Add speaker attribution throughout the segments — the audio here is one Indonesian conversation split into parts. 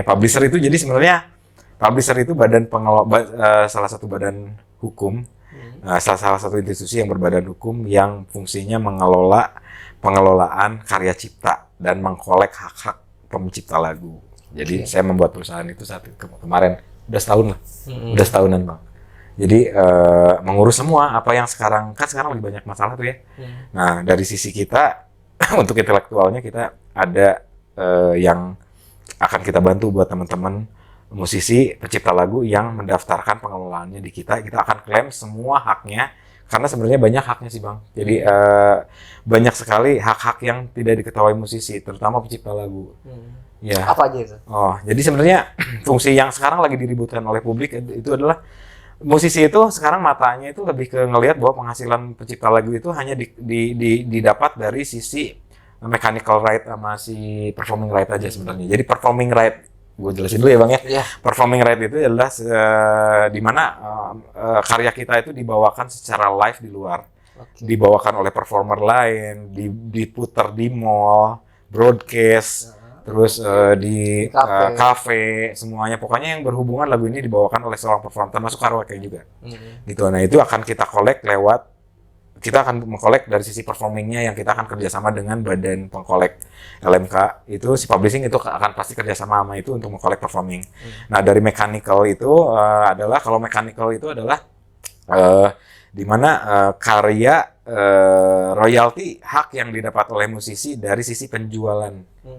Speaker 1: Publisher itu jadi sebenarnya publisher itu salah satu badan hukum, salah satu institusi yang berbadan hukum yang fungsinya pengelolaan karya cipta dan mengkolek hak-hak pencipta lagu. Jadi saya membuat perusahaan itu kemarin udah setahun lah, udah setahunan Bang. Jadi mengurus semua apa yang sekarang lagi banyak masalah tuh ya. Nah dari sisi kita untuk intelektualnya kita ada yang akan kita bantu buat teman-teman musisi pencipta lagu yang mendaftarkan pengelolaannya di kita akan klaim semua haknya karena sebenarnya banyak haknya sih Bang. Jadi banyak sekali hak-hak yang tidak diketahui musisi, terutama pencipta lagu. Ya.
Speaker 2: Apa aja itu?
Speaker 1: Oh, jadi sebenarnya fungsi yang sekarang lagi diributkan oleh publik itu adalah musisi itu sekarang matanya itu lebih ke ngelihat bahwa penghasilan pencipta lagu itu hanya didapat dari sisi mechanical right sama si performing right aja sebenarnya. Jadi performing right, gue jelasin dulu ya Bang ya. Yeah. Performing right itu adalah di mana karya kita itu dibawakan secara live di luar. Dibawakan oleh performer lain, diputar di mall, broadcast, terus di kafe, semuanya. Pokoknya yang berhubungan lagu ini dibawakan oleh seorang performer, termasuk karaoke juga. Gitu. Nah itu akan kita kolek kita akan mengkolek dari sisi performingnya yang kita akan kerjasama dengan badan pengkolek LMK itu si publishing itu akan pasti kerjasama sama itu untuk mengkolek performing. Nah dari mechanical itu kalau mechanical itu adalah di mana karya royalti hak yang didapat oleh musisi dari sisi penjualan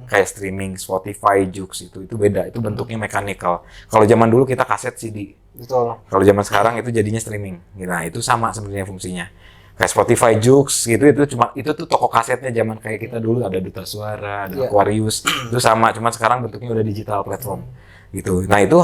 Speaker 1: kayak streaming, Spotify, Joox itu beda, itu bentuknya mechanical. Kalau zaman dulu kita kaset CD. Betul. Kalau zaman sekarang itu jadinya streaming. Nah itu sama sebenarnya fungsinya. Kayak Spotify, Joox itu tuh toko kasetnya zaman kayak kita dulu ada Duta Suara, ada Aquarius, itu sama, cuma sekarang bentuknya udah digital platform gitu. Nah itu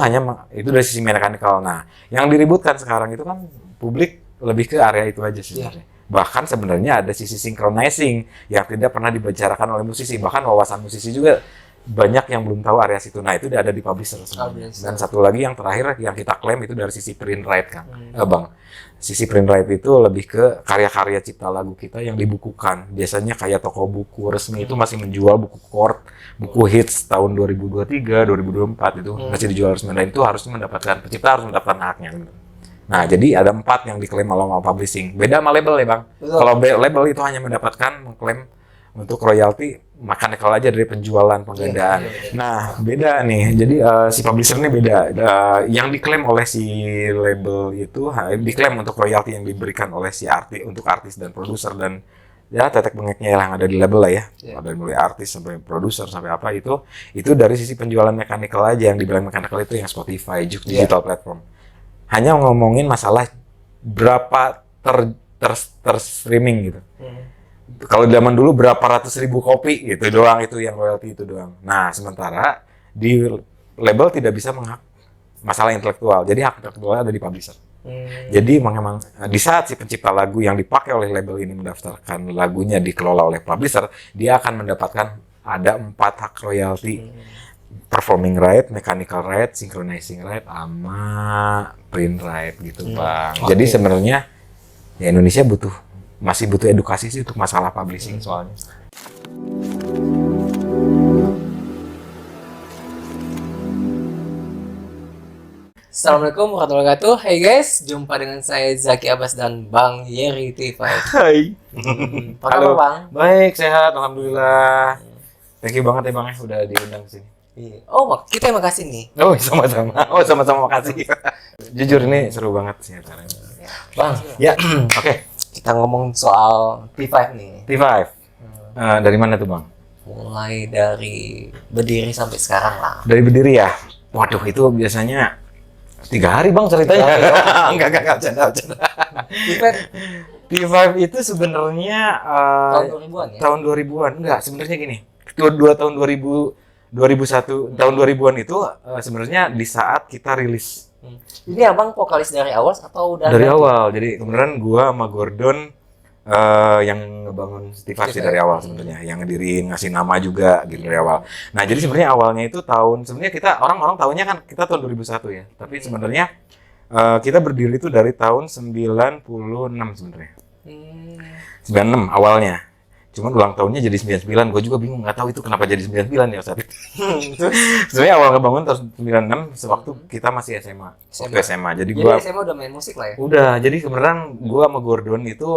Speaker 1: dari sisi mechanical. Nah yang diributkan sekarang itu kan publik lebih ke area itu aja sebenarnya. Bahkan sebenarnya ada sisi synchronizing yang tidak pernah dibicarakan oleh musisi, bahkan wawasan musisi juga banyak yang belum tahu area situ. Nah itu udah ada di publisher sebenarnya. Dan satu lagi yang terakhir yang kita klaim itu dari sisi print right kan, Bang. Sisi print right itu lebih ke karya-karya cipta lagu kita yang dibukukan. Biasanya kayak toko buku resmi itu masih menjual buku chord, buku hits tahun 2023, 2024 itu masih dijual resmi. Dan itu harusnya pencipta harus mendapatkan haknya. Nah, jadi ada 4 yang diklaim oleh publishing. Beda sama label ya, Bang. Kalau label itu hanya mengklaim untuk royalti mechanical aja dari penjualan, penggandaan. Nah, beda nih. Jadi si publisher ini beda. Yang diklaim oleh si label itu diklaim untuk royalti yang diberikan oleh si untuk artis dan produser dan ya tetek bengeknya yang ada di label lah ya. Ada mulai artis sampai produser sampai apa itu dari sisi penjualan mechanical aja. Yang dibilang mechanical itu yang Spotify, Joox, digital platform. Hanya ngomongin masalah berapa streaming gitu. Kalau zaman dulu berapa ratus ribu kopi gitu doang, itu yang royalti itu doang. Nah sementara di label tidak bisa masalah intelektual, jadi hak intelektualnya ada di publisher. Jadi memang di saat si pencipta lagu yang dipakai oleh label ini mendaftarkan lagunya dikelola oleh publisher, dia akan mendapatkan ada 4 hak royalti. Performing right, mechanical right, synchronizing right, sama print right gitu Bang. Jadi sebenarnya ya Indonesia masih butuh edukasi sih untuk masalah publishing soalnya.
Speaker 2: Assalamualaikum warahmatullahi wabarakatuh. Hey guys, jumpa dengan saya Zaki Abbas dan Bang Yeri T5.
Speaker 1: Hai.
Speaker 2: Halo Bang.
Speaker 1: Baik, sehat, alhamdulillah. Thank you banget ya Bang ya udah diundang ke sini.
Speaker 2: Oh, kita yang makasih nih.
Speaker 1: Oh, sama-sama. Sama-sama makasih. Jujur ini seru banget sih acaranya.
Speaker 2: Bang,
Speaker 1: ya, oke.
Speaker 2: Kita ngomong soal T5 nih.
Speaker 1: T5. Dari mana tuh Bang?
Speaker 2: Mulai dari berdiri sampai sekarang lah.
Speaker 1: Dari berdiri ya? Waduh, itu biasanya 3 hari Bang ceritanya. Enggak, canda. T5 itu sebenarnya
Speaker 2: tahun 2000-an ya?
Speaker 1: Tahun 2000-an. Enggak, sebenarnya gini. Tahun 2001 tahun 2000-an itu sebenarnya di saat kita rilis.
Speaker 2: Ini Abang vokalis dari awal atau udah
Speaker 1: dari awal? Jadi kemudian gua sama Gordon yang ngebangun T5 sih dari awal sebenarnya, yang ngedirin, ngasih nama juga gitu dari awal. Nah, jadi sebenarnya awalnya itu sebenarnya kita orang-orang tahunya kan kita tahun 2001 ya. Tapi sebenarnya kita berdiri itu dari tahun 96 sebenarnya. 96 awalnya. Cuman ulang tahunnya jadi 99, gue juga bingung, nggak tahu itu kenapa jadi 99 ya saat itu. Sebenarnya awal ngebangun tahun 96, sewaktu kita masih SMA. Waktu SMA. Jadi
Speaker 2: Jadi
Speaker 1: gue
Speaker 2: SMA udah main musik lah ya?
Speaker 1: udah, jadi kebenaran gue sama Gordon itu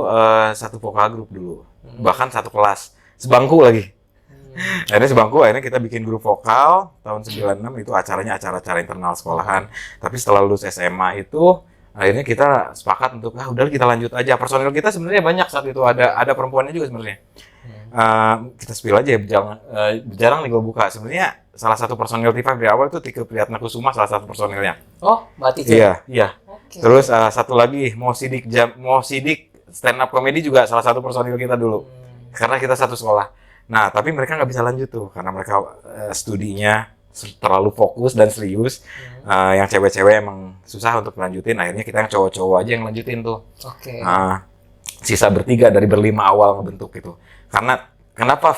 Speaker 1: satu vokal grup dulu. Bahkan satu kelas. Sebangku lagi. Akhirnya kita bikin grup vokal tahun 96 itu acaranya acara-acara internal sekolahan. Tapi setelah lulus SMA itu akhirnya kita sepakat untuk udah kita lanjut aja. Personil kita sebenarnya banyak saat itu, ada perempuannya juga sebenarnya. Kita spill aja ya, jarang nih gue buka. Sebenarnya salah satu personil T5 dari awal itu Tike Priyatnakusuma, salah satu personilnya.
Speaker 2: Oh, Mbak Tike.
Speaker 1: Iya.
Speaker 2: Oke.
Speaker 1: Terus satu lagi Mo Sidik stand up comedy juga salah satu personil kita dulu. Karena kita satu sekolah. Nah, tapi mereka nggak bisa lanjut tuh karena mereka studinya terlalu fokus dan serius. Yang cewek-cewek emang susah untuk lanjutin. Akhirnya kita yang cowok-cowok aja yang lanjutin tuh.
Speaker 2: Oke.
Speaker 1: Sisa bertiga dari berlima awal ngebentuk gitu. Karena kenapa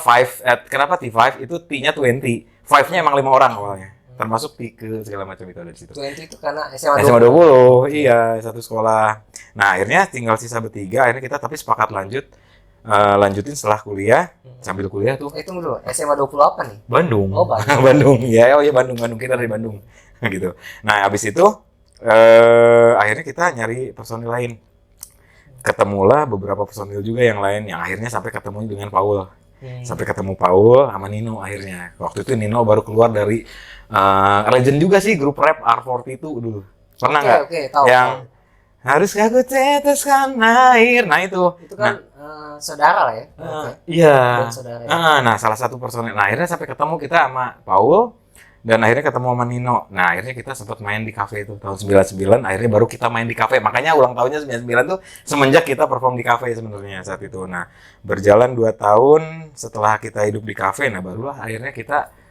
Speaker 1: T5 itu T-nya 20. 5-nya emang 5 orang awalnya. Termasuk Tike segala macam itu ada di situ.
Speaker 2: 20 itu karena SMA 20.
Speaker 1: SMA 20, iya, satu sekolah. Nah, akhirnya tinggal sisa bertiga, akhirnya kita tapi sepakat lanjutin setelah kuliah, sambil kuliah tuh.
Speaker 2: Tunggu dulu, SMA 20 apa nih?
Speaker 1: Bandung.
Speaker 2: Oh, Bandung.
Speaker 1: Bandung, ya, Bandung, kita dari Bandung. Gitu. Nah, habis itu akhirnya kita nyari personil lain. Ketemulah beberapa personil juga yang lain, yang akhirnya sampai ketemu dengan Paul. Sampai ketemu Paul sama Nino akhirnya. Waktu itu Nino baru keluar dari legend juga sih, grup rap R42 dulu. Pernah nggak?
Speaker 2: Oke, tahu.
Speaker 1: Yang harus aku teteskan air. Nah itu
Speaker 2: kan saudara lah ya.
Speaker 1: Iya.
Speaker 2: Saudara, ya.
Speaker 1: Nah, salah satu personil. Nah, akhirnya sampai ketemu kita sama Paul dan akhirnya ketemu sama Nino. Nah, akhirnya kita sempat main di kafe itu tahun 99. Akhirnya baru kita main di kafe. Makanya ulang tahunnya 99 tuh semenjak kita perform di kafe sebenarnya saat itu. Nah, berjalan 2 tahun setelah kita hidup di kafe, nah barulah akhirnya kita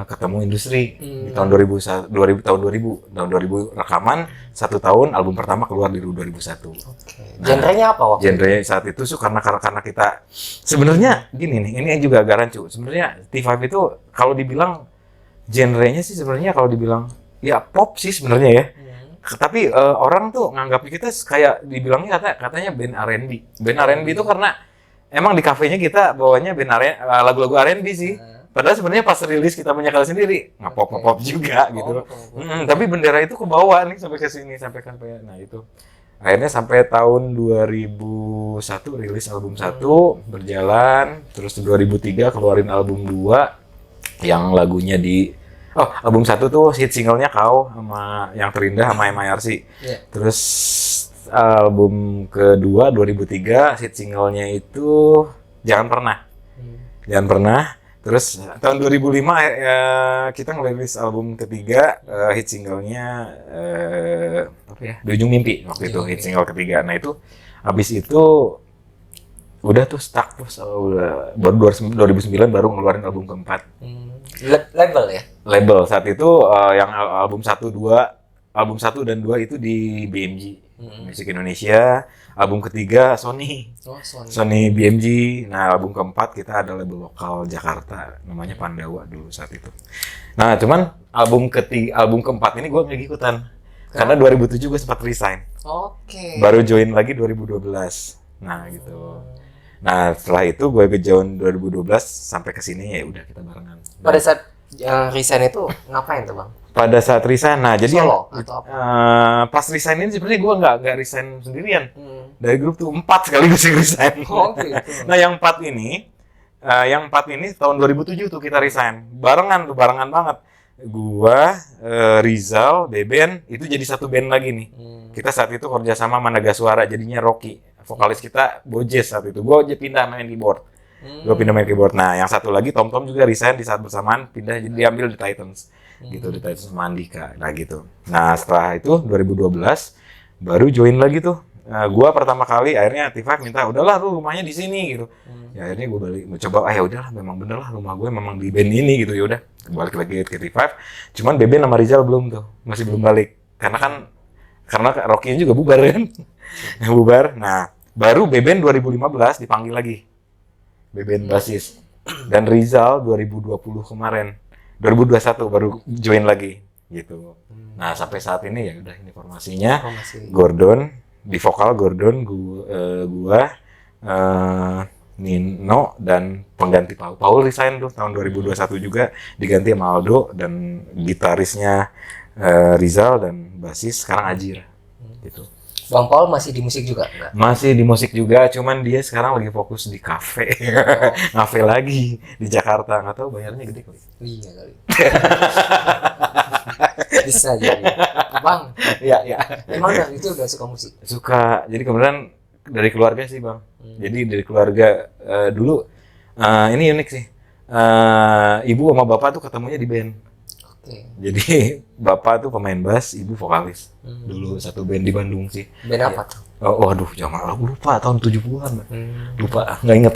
Speaker 1: ketemu industri di tahun 2000 rekaman 1 tahun, album pertama keluar di 2001.
Speaker 2: Nah, genrenya apa waktu
Speaker 1: genre saat itu karena kita sebenarnya gini nih, ini juga agak rancu. Sebenarnya T5 itu kalau dibilang genrenya sih sebenarnya kalau dibilang ya pop sih sebenarnya ya. Tapi orang tuh nganggap kita kayak dibilangnya katanya band R&B. Band R&B itu karena emang di kafenya kita bawanya band lagu-lagu R&B sih. Padahal sebenarnya pas rilis kita punya karya sendiri, nggak pop juga gitu. Tapi bendera itu kebawa nih sampai ke sini, sampai nah itu. Akhirnya sampai tahun 2001 rilis album 1, berjalan, terus 2003 keluarin album 2 yang lagunya album 1 tuh hit singlenya Kau sama Yang Terindah sama MIRC. Terus album kedua 2003 hit singlenya itu Jangan Pernah. Terus tahun 2005 kita ngerilis album ketiga, hit singlenya Di Ujung Mimpi waktu itu hit single ketiga. Nah itu habis itu udah tuh stuck terus baru 2009 baru ngeluarin album keempat.
Speaker 2: Label ya?
Speaker 1: Label saat itu yang album 1 dan 2 itu di BMG Music Indonesia, album ketiga Sony BMG. Nah, album keempat kita ada label lokal Jakarta namanya Pandawa dulu saat itu. Nah, cuman album keempat ini gue nggak ikutan karena 2007 gue sempat resign. Baru join lagi 2012. Nah, gitu. Nah, setelah itu gue join 2012 sampai ke sini ya udah kita barengan.
Speaker 2: Pada saat resign itu ngapain tuh, Bang?
Speaker 1: Pada saat resign, nah jadi
Speaker 2: solo atau apa?
Speaker 1: Pas resign ini sebenarnya gue nggak resign sendirian. Dari grup tuh 4 sekaligus resign.
Speaker 2: Gitu.
Speaker 1: Nah yang 4 ini tahun 2007 tuh kita resign. Barengan banget. Gua, Rizal, Beben itu jadi satu band lagi nih. Kita saat itu kerja sama Naga Suara, jadinya Rocky. Vokalis kita Bojes saat itu. Gue aja pindah main keyboard. Nah, yang satu lagi Tom juga resign di saat bersamaan, diambil di Titans. Gitu, di Titans sama Andika. Nah, gitu. Nah, setelah itu 2012 baru join lagi tuh. Gua pertama kali akhirnya T5 minta, "Udahlah lu rumahnya di sini." gitu. Ya akhirnya gue balik mencoba, ya udahlah memang bener lah rumah gue memang di band ini gitu. Ya udah, balik lagi ke T5. Cuman Beben sama Rizal belum tuh. Masih belum balik. Karena Rocky-nya juga bubar kan. Bubar. Nah, baru Beben 2015 dipanggil lagi. Beben basis. Dan Rizal 2020 kemarin. 2021 baru join lagi gitu. Nah, sampai saat ini ya udah ini formasinya. Gordon di vokal, Gordon gua Nino dan pengganti Paul. Paul resign tuh tahun 2021 juga, diganti sama Aldo, dan gitarisnya Rizal, dan basis sekarang Ajir gitu.
Speaker 2: Bang Paul masih di musik juga enggak?
Speaker 1: Masih di musik juga, cuman dia sekarang lagi fokus di kafe. Ngafe lagi di Jakarta, nggak tahu bayarnya gede kali.
Speaker 2: Iya kali. Bisa jadi. Bang,
Speaker 1: Ya, ya.
Speaker 2: emang dari itu udah suka musik?
Speaker 1: Suka. Jadi kemudian dari keluarga sih, Bang. Jadi dari keluarga dulu ini unik sih. Ibu sama bapak tuh ketemunya di band.
Speaker 2: Oke.
Speaker 1: Jadi bapak tuh pemain bass, ibu vokalis. Dulu satu band di Bandung sih.
Speaker 2: Band apa tuh?
Speaker 1: Oh, waduh, jangan aku lupa tahun 70-an. Lupa, nggak inget.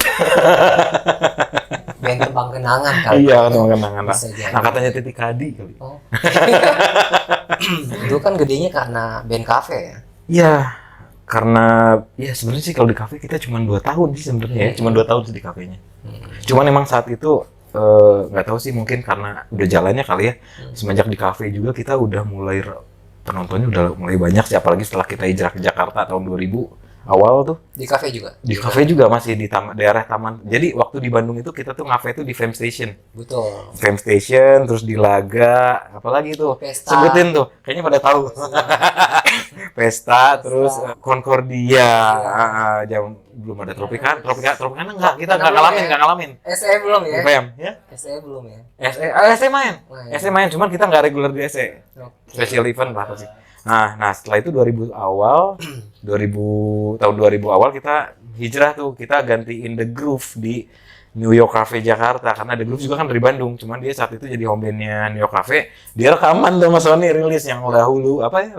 Speaker 2: Band tembang kenangan kali.
Speaker 1: Iya, kenangan lah.
Speaker 2: Bisa jadi.
Speaker 1: Nah, katanya Titik Kadi kali.
Speaker 2: Oh. Itu kan gedenya karena band cafe ya.
Speaker 1: Iya, karena ya sebenarnya sih kalau di kafe kita cuma 2 tahun sih sebenarnya ya. Cuma 2 tahun sih di kafenya. Cuman emang saat itu nggak tahu sih, mungkin karena udah jalannya kali ya. Semenjak di kafe juga kita udah mulai penontonnya udah mulai banyak sih, apalagi setelah kita hijrah ke Jakarta tahun 2000 awal tuh.
Speaker 2: Di cafe juga.
Speaker 1: Di kafe juga masih di daerah taman. Jadi waktu di Bandung itu kita tuh ngafe tuh di Fame Station.
Speaker 2: Betul.
Speaker 1: Fame Station, terus di Laga, apalagi tuh?
Speaker 2: Pesta.
Speaker 1: Sebutin tuh, kayaknya pada tahu. Pesta, terus Concordia, jam belum ada Tropicana enggak, kita nggak ngalamin.
Speaker 2: SE belum ya?
Speaker 1: UPM, ya?
Speaker 2: SE belum ya?
Speaker 1: SE main. SE main, cuman kita nggak reguler di SE.
Speaker 2: Oke.
Speaker 1: Special event lah pasti. Nah, setelah itu 2000 awal, 2000 tahun 2000 awal kita hijrah tuh, kita gantiin The Groove di New York Cafe Jakarta, karena The Groove juga kan dari Bandung, cuman dia saat itu jadi home band-nya New York Cafe. Dia rekaman tuh sama Sony, rilis yang dahulu apa ya,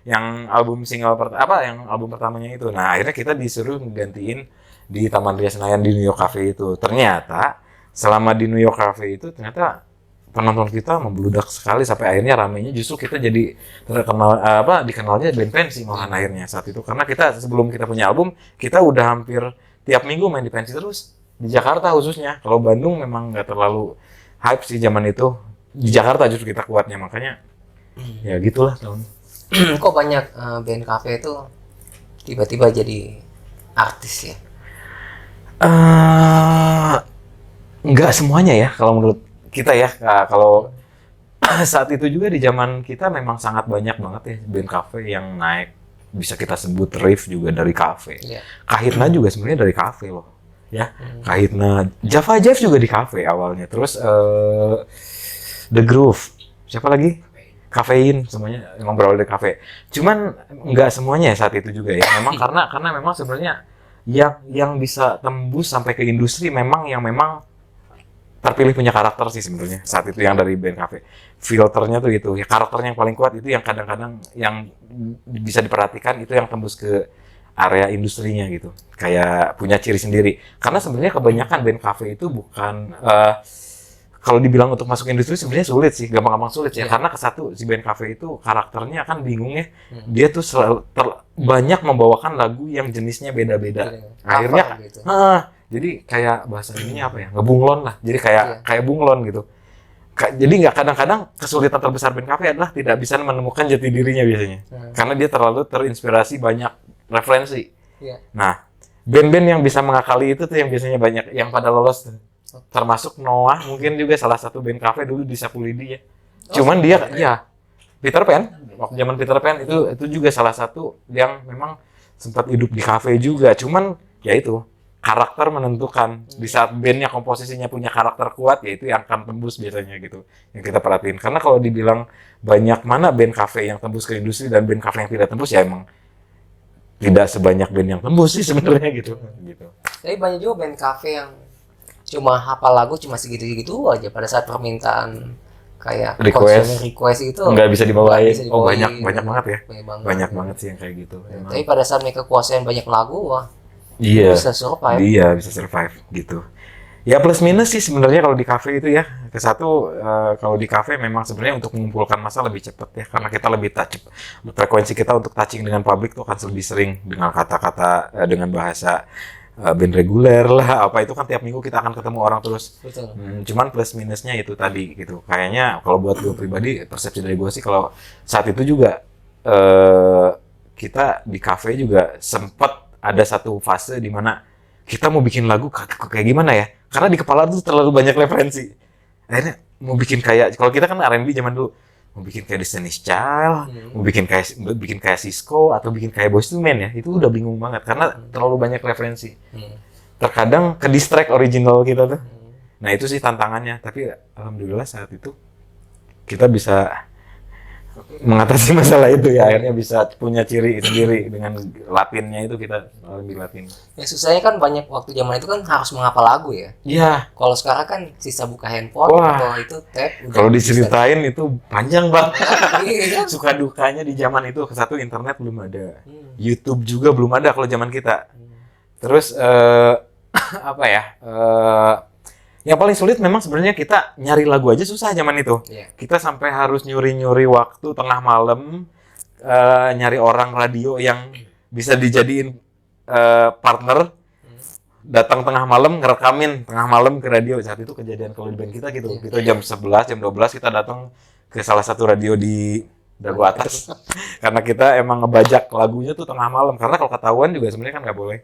Speaker 1: yang album yang album pertamanya itu. Nah, akhirnya kita disuruh gantiin di Taman Ria Senayan di New York Cafe itu. Ternyata selama di New York Cafe itu ternyata penonton kita membludak sekali, sampai akhirnya ramenya justru kita jadi terkenal dikenalnya band pensi malahan akhirnya saat itu, karena kita sebelum kita punya album kita udah hampir tiap minggu main di pensi terus di Jakarta khususnya. Kalau Bandung memang nggak terlalu hype sih zaman itu, di Jakarta justru kita kuatnya, makanya ya gitulah tahun.
Speaker 2: Kok banyak band cafe itu tiba-tiba jadi artis ya?
Speaker 1: Nggak semuanya ya kalau menurut kita ya. Kalau saat itu juga di zaman kita memang sangat banyak banget ya band cafe yang naik, bisa kita sebut rave juga dari cafe.
Speaker 2: Iya.
Speaker 1: Kahitna juga sebenarnya dari cafe loh ya. Kahitna, Java Jive juga di cafe awalnya, terus The Groove, siapa lagi, Kafein, semuanya emang berawal dari cafe. Cuman nggak semuanya saat itu juga ya, memang karena memang sebenarnya yang bisa tembus sampai ke industri memang terpilih punya karakter sih sebenarnya saat itu yang dari band cafe. Filternya tuh itu ya, karakternya yang paling kuat itu yang kadang-kadang yang bisa diperhatikan, itu yang tembus ke area industrinya gitu, kayak punya ciri sendiri. Karena sebenarnya kebanyakan band cafe itu bukan kalau dibilang untuk masuk industri sebenarnya sulit sih, gampang-gampang sulit ya. Karena kesatu si band cafe itu karakternya kan bingung ya, dia tuh banyak membawakan lagu yang jenisnya beda-beda. Akhirnya
Speaker 2: gitu.
Speaker 1: Jadi kayak bahasa ininya apa ya, ngebunglon lah. Jadi kayak bunglon gitu. Jadi nggak, kadang-kadang kesulitan terbesar band cafe adalah tidak bisa menemukan jati dirinya biasanya. Karena dia terlalu terinspirasi banyak referensi. Nah, band-band yang bisa mengakali itu tuh yang biasanya banyak yang pada lolos tuh. Termasuk Noah, mungkin juga salah satu band cafe dulu di Sapu Lidi ya. Cuman dia ya Peter Pan, waktu zaman Peter Pan itu juga salah satu yang memang sempat hidup di cafe juga. Cuman ya itu, karakter menentukan. Di saat bandnya komposisinya punya karakter kuat, ya itu yang akan tembus biasanya gitu, yang kita perhatiin. Karena kalau dibilang banyak mana band cafe yang tembus ke industri dan band cafe yang tidak tembus, ya emang tidak sebanyak band yang tembus sih sebenarnya gitu.
Speaker 2: Tapi banyak juga band cafe yang cuma hafal lagu cuma segitu-gitu aja, pada saat permintaan kayak request itu
Speaker 1: nggak bisa dibawain. Oh,
Speaker 2: dibawain.
Speaker 1: banyak banget ya. Banyak
Speaker 2: ya.
Speaker 1: banget sih yang kayak gitu.
Speaker 2: Ya, tapi pada saat mereka kuasain banyak lagu, wah,
Speaker 1: iya,
Speaker 2: bisa survive.
Speaker 1: Iya, bisa survive gitu. Ya plus minus sih sebenarnya kalau di cafe itu ya. Kesatu kalau di cafe memang sebenarnya untuk mengumpulkan massa lebih cepat ya, karena kita lebih touch. Frekuensi kita untuk touching dengan publik tuh akan lebih sering dengan kata-kata, dengan bahasa band reguler lah, apa itu kan tiap minggu kita akan ketemu orang terus.
Speaker 2: Betul.
Speaker 1: Cuman plus minusnya itu tadi gitu. Kayaknya kalau buat gue pribadi, persepsi dari gue sih kalau saat itu juga kita di cafe juga sempat ada satu fase di mana kita mau bikin lagu kayak gimana ya? Karena di kepala tuh terlalu banyak referensi. Akhirnya mau bikin kayak, kalau kita kan R&B zaman dulu, mau bikin kayak Destiny's Child, mau bikin kayak Sisqo atau bikin kayak Boyz II Men ya, itu udah bingung banget karena terlalu banyak referensi. Terkadang ke distract original kita tuh. Nah itu sih tantangannya, tapi alhamdulillah saat itu kita bisa mengatasi masalah itu ya, akhirnya bisa punya ciri sendiri dengan Latinnya itu kita lebih Latin.
Speaker 2: Yang susahnya kan banyak waktu zaman itu kan harus menghafal lagu ya.
Speaker 1: Iya.
Speaker 2: Kalau sekarang kan sisa buka handphone
Speaker 1: Wah.
Speaker 2: atau itu tab.
Speaker 1: Kalau diceritain itu panjang banget.
Speaker 2: Iya.
Speaker 1: Suka dukanya di zaman itu, satu internet belum ada, YouTube juga belum ada kalau zaman kita. Terus apa ya? Yang paling sulit memang sebenarnya kita nyari lagu aja susah zaman itu.
Speaker 2: Iya.
Speaker 1: Kita sampai harus nyuri-nyuri waktu tengah malam, nyari orang radio yang bisa dijadiin partner, datang tengah malam ngerekamin tengah malam ke radio. Saat itu kejadian kalau di band kita gitu. Kita jam 11, jam 12 kita datang ke salah satu radio di Dago Atas. Karena kita emang ngebajak lagunya tuh tengah malam. Karena kalau ketahuan juga sebenarnya kan nggak boleh.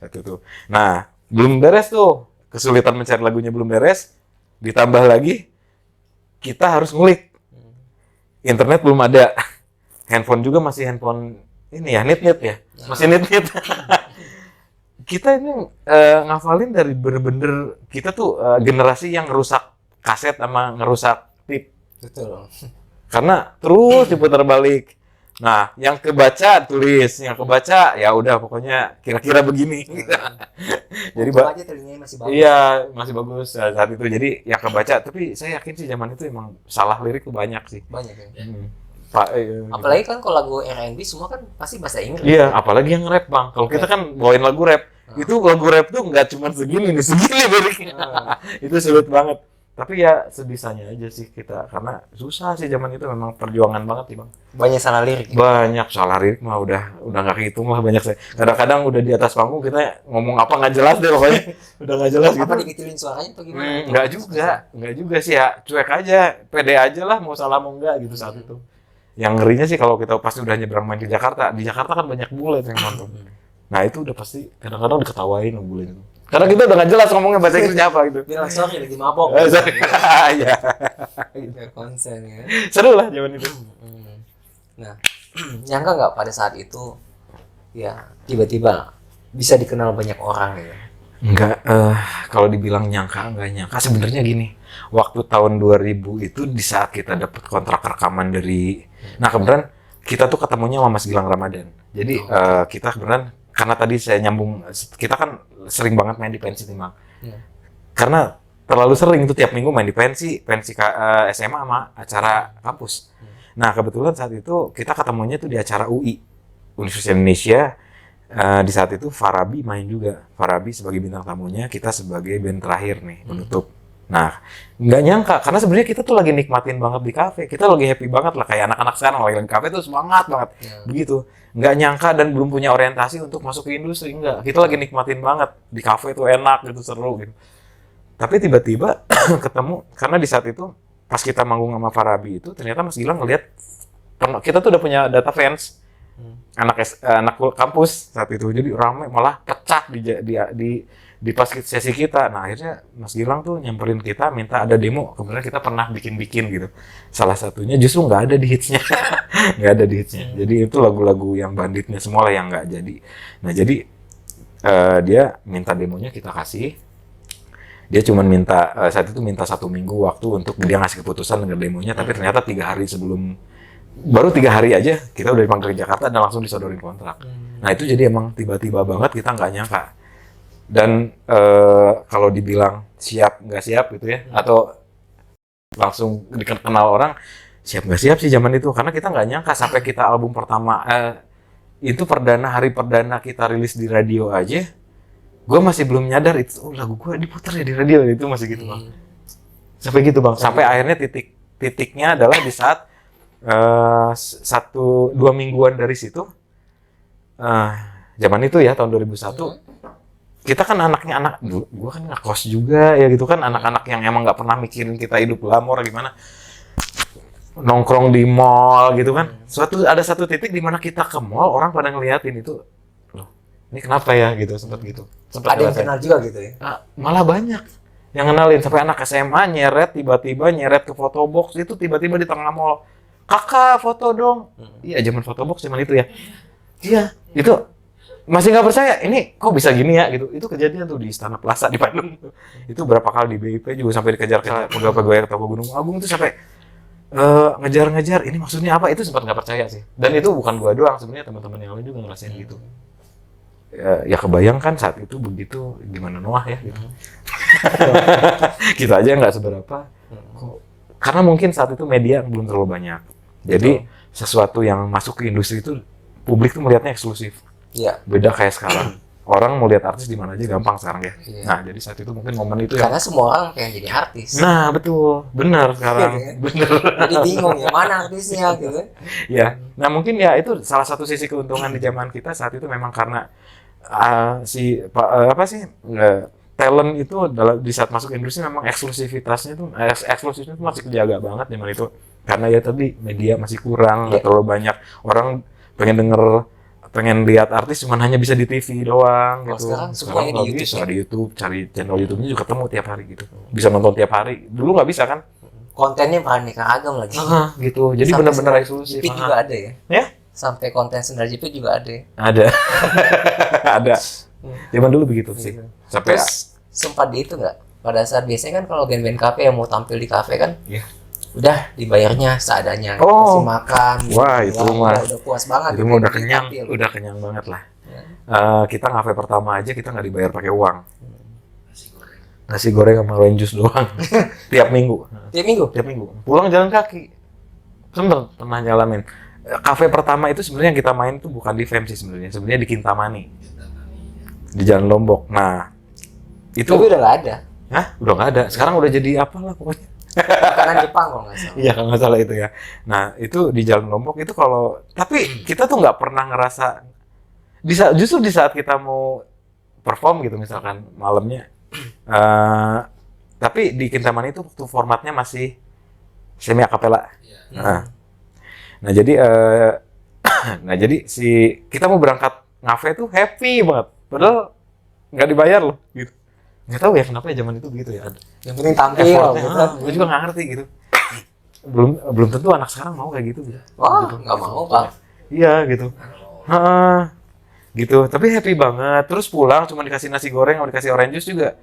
Speaker 1: Gitu. Nah, belum beres tuh. Kesulitan mencari lagunya belum beres, ditambah lagi kita harus ngulik. Internet belum ada, handphone juga masih handphone ini ya, nit-nit ya, masih nit-nit. Kita ini ngafalin dari bener-bener, kita tuh generasi yang ngerusak kaset sama ngerusak tip.
Speaker 2: Betul.
Speaker 1: Karena terus diputar balik. Nah, yang kebaca tulis, yang kebaca ya udah pokoknya kira-kira begini. Jadi
Speaker 2: aja telinganya masih bagus.
Speaker 1: Iya, masih bagus saat itu. Jadi yang kebaca, tapi saya yakin sih zaman itu emang salah lirik tuh banyak sih.
Speaker 2: Banyak ya.
Speaker 1: Apalagi
Speaker 2: kan kalau lagu R&B semua kan pasti bahasa Inggris.
Speaker 1: iya, apalagi yang rap, Bang. Kalau kita kan bawain lagu rap, itu lagu rap tuh nggak cuma segini liriknya. Itu sulit banget. Tapi ya sebisanya aja sih kita, karena susah sih zaman itu, memang perjuangan banget sih, Bang.
Speaker 2: Banyak salah lirik.
Speaker 1: Banyak salah lirik mah udah nggak kehitung lah, banyak. Kadang-kadang udah di atas panggung kita ngomong apa nggak jelas deh pokoknya. Udah nggak jelas gitu.
Speaker 2: Apa dikecilin suaranya atau gimana?
Speaker 1: Nggak juga sih ya, cuek aja, pede aja lah, mau salah mau enggak gitu saat itu. Yang ngerinya sih kalau kita pasti udah nyebrang main ke Jakarta. Di Jakarta kan banyak bule yang nonton. Nah itu udah pasti kadang-kadang diketawain sama bule itu. Karena kita udah nggak jelas ngomongnya bahasa Inggrisnya apa gitu.
Speaker 2: Bilang sorry lagi mabok.
Speaker 1: Iya.
Speaker 2: Biar konsen ya.
Speaker 1: Seru lah zaman itu.
Speaker 2: Nah, nyangka nggak pada saat itu ya tiba-tiba bisa dikenal banyak orang ya?
Speaker 1: Enggak, kalau dibilang nyangka enggak nyangka. Sebenarnya gini, waktu tahun 2000 itu di saat kita dapat kontrak rekaman dari, nah kebetulan kita tuh ketemunya sama Mas Gilang Ramadan. Jadi kita kebetulan, karena tadi saya nyambung, kita kan sering banget main di pensi nih, Bang. Karena terlalu sering itu tiap minggu main di pensi SMA sama acara kampus. Nah kebetulan saat itu kita ketemunya tuh di acara UI, Universitas Indonesia. Di saat itu Farabi main juga. Farabi sebagai bintang tamunya, kita sebagai band terakhir nih menutup. Nah, nggak nyangka karena sebenarnya kita tuh lagi nikmatin banget di kafe. Kita lagi happy banget lah, kayak anak-anak sekarang lagi di kafe tuh semangat banget. Begitu. Nggak nyangka dan belum punya orientasi untuk masuk ke industri, enggak. Kita lagi nikmatin banget di kafe tuh, enak gitu, seru gitu. Tapi tiba-tiba ketemu, karena di saat itu pas kita manggung sama Farabi itu ternyata Mas Gilang ngeliat kita tuh udah punya data fans. Anak kampus saat itu, jadi ramai, malah pecah di pas sesi kita. Nah akhirnya Mas Gilang tuh nyamperin kita, minta ada demo. Kemudian kita pernah bikin gitu. Salah satunya justru nggak ada di hitsnya, nggak ada di hitsnya. Jadi itu lagu-lagu yang banditnya semua lah yang nggak jadi. Nah jadi dia minta demonya, kita kasih. Dia cuma minta saat itu minta 1 minggu waktu untuk dia ngasih keputusan dengan demonya. Tapi ternyata 3 hari sebelum, baru 3 hari aja kita udah dipanggil ke Jakarta dan langsung disodorin kontrak. Nah itu jadi emang tiba-tiba banget, kita nggak nyangka. Dan kalau dibilang siap nggak siap gitu ya, atau langsung dikenal orang, siap nggak siap sih zaman itu, karena kita nggak nyangka sampai kita album pertama itu hari perdana kita rilis di radio aja, gue masih belum nyadar itu, oh lagu gue diputar ya di radio, itu masih gitu, Bang. Sampai gitu, Bang. Sampai akhirnya titiknya adalah di saat 1-2 mingguan dari situ, zaman itu ya tahun 2001, kita kan anaknya gue kan ngekos juga ya gitu kan, anak-anak yang emang nggak pernah mikirin kita hidup glamor gimana, nongkrong di mall gitu kan. Ada satu titik di mana kita ke mall, orang pada ngeliatin itu, loh ini kenapa ya gitu, sempat gitu.
Speaker 2: Ada yang kenal juga gitu ya.
Speaker 1: Malah banyak yang kenalin, sampai anak SMA nyeret, tiba-tiba nyeret ke fotobox itu, tiba-tiba di tengah mall, kakak foto dong. Iya, zaman fotobox zaman itu ya. Iya, itu masih nggak percaya, ini kok bisa gini ya gitu. Itu kejadian tuh di Istana Plaza di Bandung. Itu berapa kali di BIP juga sampai dikejar ke pegawai-pegawai Toko Gunung Agung tuh, sampai ngejar-ngejar, ini maksudnya apa, itu sempat nggak percaya sih. Dan itu bukan gua doang, sebenarnya teman-teman yang lain juga ngerasain gitu. Ya kebayang kan saat itu begitu, gimana Noah ya gitu. Kita aja nggak seberapa. Karena mungkin saat itu media belum terlalu banyak. Jadi sesuatu yang masuk ke industri itu publik tuh melihatnya eksklusif.
Speaker 2: Iya.
Speaker 1: Beda kayak sekarang. Orang mau lihat artis di mana aja gampang sekarang ya.
Speaker 2: Iya.
Speaker 1: Nah, jadi saat itu mungkin momen itu
Speaker 2: Karena semua orang pengen jadi artis.
Speaker 1: Nah, betul. Benar sekarang.
Speaker 2: Iya, kan?
Speaker 1: Benar.
Speaker 2: Jadi bingung ya mana artisnya gitu.
Speaker 1: Ya. Nah, mungkin ya itu salah satu sisi keuntungan di zaman kita saat itu, memang karena talent itu di saat masuk industri memang eksklusifnya tuh masih kejaga banget zaman itu, karena ya tadi media masih kurang, nggak terlalu banyak orang pengen lihat artis cuman hanya bisa di TV doang gitu.
Speaker 2: Sekarang
Speaker 1: di YouTube, bisa di YouTube, cari channel YouTube-nya juga ketemu tiap hari gitu, bisa nonton tiap hari, dulu nggak bisa kan,
Speaker 2: kontennya beraneka ragam lagi.
Speaker 1: gitu, jadi benar-benar eksklusif.
Speaker 2: JP juga ada ya?
Speaker 1: Ya?
Speaker 2: Sampai konten Sendal JP juga ada ya?
Speaker 1: Ada. Ada. Zaman dulu begitu sih. Sampai
Speaker 2: terus sempat di itu nggak? Pada saat biasanya kan kalau band-band kafe yang mau tampil di kafe kan, udah dibayarnya seadanya, kasih makan.
Speaker 1: Wah, itu mah
Speaker 2: udah puas banget.
Speaker 1: Itu mah udah kenyang banget lah. Kita ngafe pertama aja kita nggak dibayar pakai uang. Nasi goreng sama orange juice doang. Tiap minggu. Tiap minggu. Pulang jalan kaki. Pernah nyalamin. Kafe pertama itu sebenarnya yang kita main tuh bukan di Fem sih sebenarnya. Sebenarnya di Kintamani. Di Jalan Lombok. Nah, itu
Speaker 2: tapi udah nggak ada.
Speaker 1: Hah? Udah nggak ada. Sekarang udah jadi apalah pokoknya.
Speaker 2: Makanan Jepang kalau nggak salah.
Speaker 1: Iya, kalau nggak salah itu ya. Nah, itu di Jalan Lombok itu tapi kita tuh nggak pernah ngerasa, justru di saat kita mau perform gitu misalkan malamnya, tapi di Kintamani itu waktu formatnya masih semi akapela. Nah jadi kita mau berangkat ngafe tuh happy banget, padahal nggak dibayar loh gitu. Nggak tahu ya kenapa ya zaman itu begitu ya.
Speaker 2: Yang penting tampil gitu.
Speaker 1: Gue juga nggak ngerti gitu. Belum tentu anak sekarang mau kayak gitu.
Speaker 2: Nggak mau Pak.
Speaker 1: Iya gitu. Gitu. Tapi happy banget. Terus pulang cuma dikasih nasi goreng atau dikasih orange juice juga.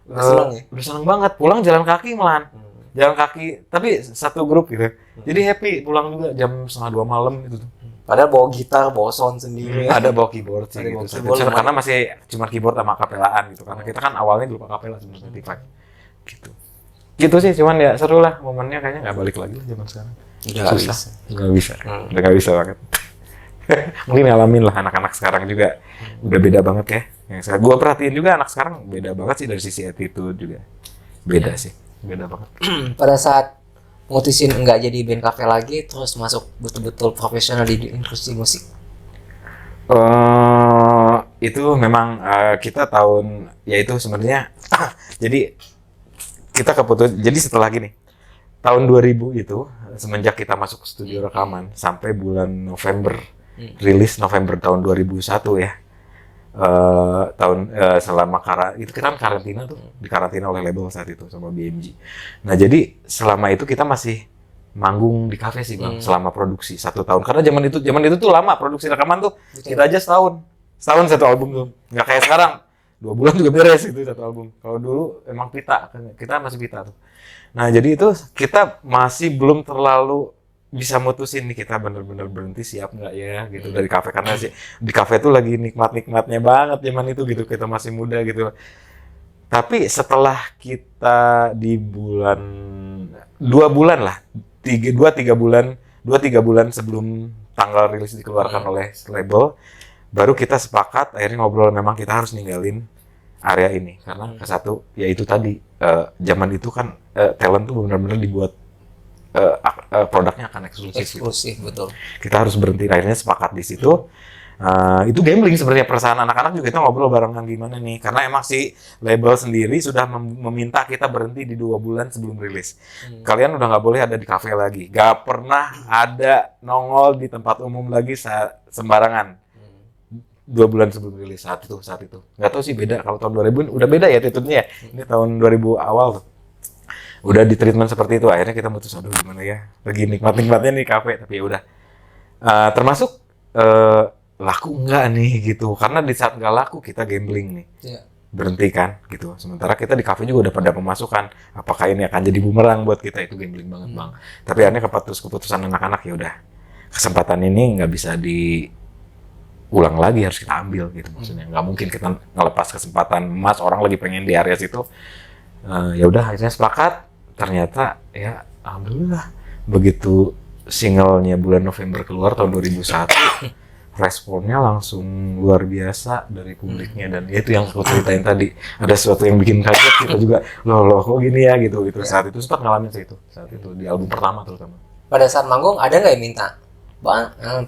Speaker 1: Udah seneng banget. Pulang jalan kaki malah. Jalan kaki, tapi satu grup gitu. Jadi happy pulang juga jam 1:30 malam gitu.
Speaker 2: Padahal bawa gitar, bawa sound sendiri.
Speaker 1: Ada bawa keyboard sih gitu. Karena masih cuma keyboard sama akapelaan gitu. Karena kita kan awalnya dulu akapela sebenarnya gitu. Gitu sih, cuman ya seru lah momennya, kayaknya nggak balik lagi zaman sekarang. Nggak bisa. Udah nggak bisa banget. Mungkin ngalamin lah anak-anak sekarang juga udah beda banget ya. Yang gue perhatiin juga anak sekarang beda banget sih dari sisi attitude juga. Beda sih. Beda banget.
Speaker 2: Pada saat mutusin nggak jadi band cafe lagi, terus masuk betul-betul profesional di industri musik,
Speaker 1: itu memang kita tahun yaitu sebenarnya jadi kita jadi setelah gini tahun 2000 itu semenjak kita masuk studio rekaman sampai bulan November rilis November tahun 2001 ya. Selama itu kita kan karantina tuh, dikarantina oleh label saat itu sama BMG. Nah jadi selama itu kita masih manggung di kafe sih Bang, selama produksi 1 tahun. Karena zaman itu tuh lama produksi rekaman tuh. Kita aja setahun 1 album tuh, nggak kayak sekarang 2 bulan juga beres itu 1 album. Kalau dulu emang pita, kita masih pita tuh. Nah jadi itu kita masih belum terlalu bisa mutusin nih kita bener-bener berhenti siap nggak ya gitu dari kafe, karena sih di kafe tuh lagi nikmatnya banget zaman itu gitu, kita masih muda gitu. Tapi setelah kita di bulan 2 bulan lah 3 bulan sebelum tanggal rilis dikeluarkan oleh label, baru kita sepakat akhirnya ngobrol memang kita harus ninggalin area ini karena satu ya itu tadi zaman itu kan talent tuh benar-benar dibuat produknya akan eksklusif gitu.
Speaker 2: Betul.
Speaker 1: Kita harus berhenti, akhirnya sepakat di situ. Itu gambling sebenarnya, perasaan anak-anak juga kita ngobrol barengan gimana nih, karena emang si label sendiri sudah meminta kita berhenti di 2 bulan sebelum rilis. Kalian udah nggak boleh ada di kafe lagi, nggak pernah ada nongol di tempat umum lagi sembarangan. 2 bulan sebelum rilis saat itu. Nggak tahu sih beda, kalau tahun 2000 udah beda ya attitude-nya ya. Ini tahun 2000 awal tuh. Udah di treatment seperti itu, akhirnya kita mutus, aduh gimana ya, lagi nikmatnya nih kafe, tapi ya udah. Termasuk laku enggak nih gitu, karena di saat nggak laku kita gambling nih.
Speaker 2: Iya.
Speaker 1: Berhenti kan gitu. Sementara kita di kafe juga udah pada pemasukan. Apakah ini akan jadi bumerang buat kita? Itu gambling banget bang. Tapi akhirnya keputusan anak-anak ya udah, kesempatan ini nggak bisa diulang lagi, harus kita ambil gitu maksudnya. Nggak mungkin kita ngelepas kesempatan emas, orang lagi pengen di area situ. Ya udah akhirnya sepakat. Ternyata ya alhamdulillah begitu singlenya bulan November keluar tahun 2001, responnya langsung luar biasa dari publiknya. Dan itu yang aku ceritain tadi, ada sesuatu yang bikin kaget, kita juga loh kok gini ya gitu. Saat itu sempat ngalamin sih saat itu di album pertama terutama.
Speaker 2: Pada saat manggung ada nggak yang minta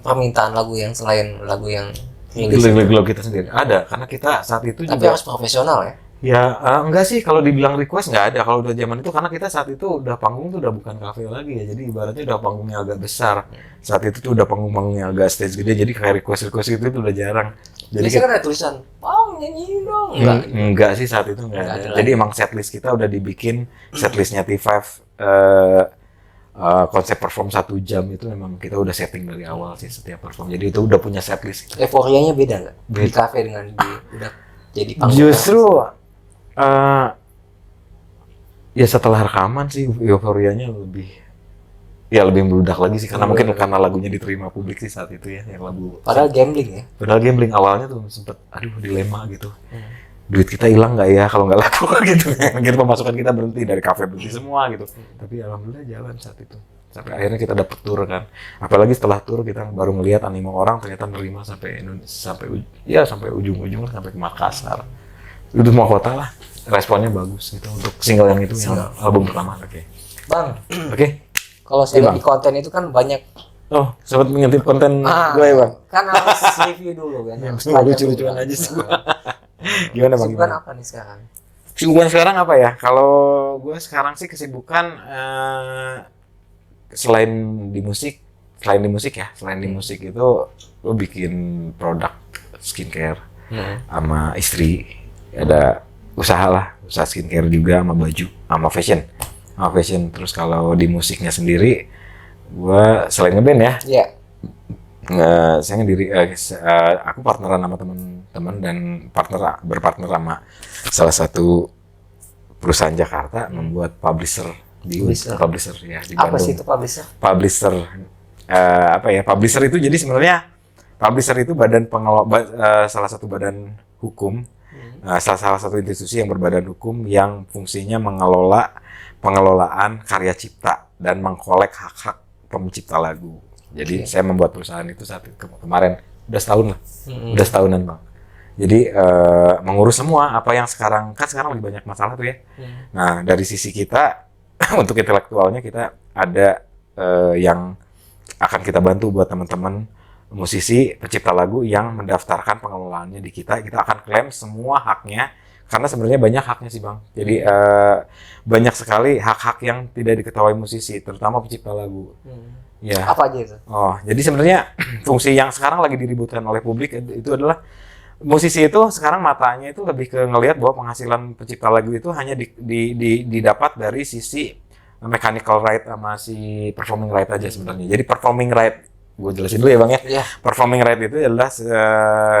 Speaker 2: permintaan lagu yang selain lagu yang rilis?
Speaker 1: Lagu kita sendiri ada, karena kita saat itu
Speaker 2: Tapi
Speaker 1: juga
Speaker 2: harus profesional ya.
Speaker 1: ya enggak sih, kalau dibilang request nggak ada. Kalau udah zaman itu, karena kita saat itu udah panggung tuh udah bukan kafe lagi ya, jadi ibaratnya udah panggungnya agak besar. Saat itu tuh udah panggungnya agak stage gede, jadi kayak request itu udah jarang. Jadi
Speaker 2: Biasanya kan ada tulisan, nyanyi dong.
Speaker 1: enggak sih, saat itu enggak ada. Jadi emang setlist kita udah dibikin, setlistnya T5, konsep perform 1 jam itu memang kita udah setting dari awal sih setiap perform. Jadi itu udah punya setlist.
Speaker 2: Euforianya beda nggak di kafe dengan di udah jadi panggung?
Speaker 1: Justru ya setelah rekaman sih euforianya lebih meludak lagi sih, karena mungkin karena lagunya diterima publik sih saat itu ya, yang lagu.
Speaker 2: Padahal gambling ya.
Speaker 1: Padahal gambling awalnya tuh sempet dilema gitu. Duit kita hilang nggak ya kalau nggak laku gitu. Mungkin pemasukan kita berhenti, dari kafe berhenti semua gitu. Tapi alhamdulillah jalan saat itu. Sampai akhirnya kita dapet tour kan. Apalagi setelah tour kita baru ngelihat animo orang ternyata nerima sampai ujung-ujung, sampai ke Makassar. Itu semua kota lah. Responnya bagus gitu untuk single yang itu, yang album pertama. Oke.
Speaker 2: Bang.
Speaker 1: Oke.
Speaker 2: Kalau saya lihat di konten itu kan banyak.
Speaker 1: Oh, sempat mengintip konten gue ya bang.
Speaker 2: Kan harus review dulu kan.
Speaker 1: Lucu-lucuan aja sih. Gimana bang?
Speaker 2: Kesibukan apa nih sekarang?
Speaker 1: Kesibukan sekarang apa ya? Kalau gue sekarang sih kesibukan selain di musik itu gue bikin produk skincare sama istri, ada usaha skincare juga, sama baju, sama fashion. Terus kalau di musiknya sendiri, gue selain ngeband ya, saya aku partneran sama teman-teman dan berpartner sama salah satu perusahaan Jakarta membuat publisher di Bandung.
Speaker 2: Apa sih itu publisher?
Speaker 1: Publisher itu jadi sebenarnya publisher itu badan pengelola, salah satu badan hukum, salah satu institusi yang berbadan hukum yang fungsinya mengelola pengelolaan karya cipta dan mengkolek hak-hak pencipta lagu. Jadi saya membuat perusahaan itu saat itu kemarin, udah setahun lah, udah setahunan bang. Jadi mengurus semua apa yang sekarang lagi banyak masalah tuh ya. Nah dari sisi kita untuk intelektualnya kita ada yang akan kita bantu buat teman-teman musisi pencipta lagu yang mendaftarkan pengelolaannya di kita akan klaim semua haknya, karena sebenarnya banyak haknya sih bang. Jadi banyak sekali hak-hak yang tidak diketahui musisi, terutama pencipta lagu. Ya.
Speaker 2: Apa aja itu?
Speaker 1: Jadi sebenarnya fungsi yang sekarang lagi diributkan oleh publik itu adalah musisi itu sekarang matanya itu lebih ke ngelihat bahwa penghasilan pencipta lagu itu hanya didapat dari sisi mechanical right sama si performing right aja sebenarnya. Jadi performing right, gue jelasin dulu ya bang ya. Performing right itu adalah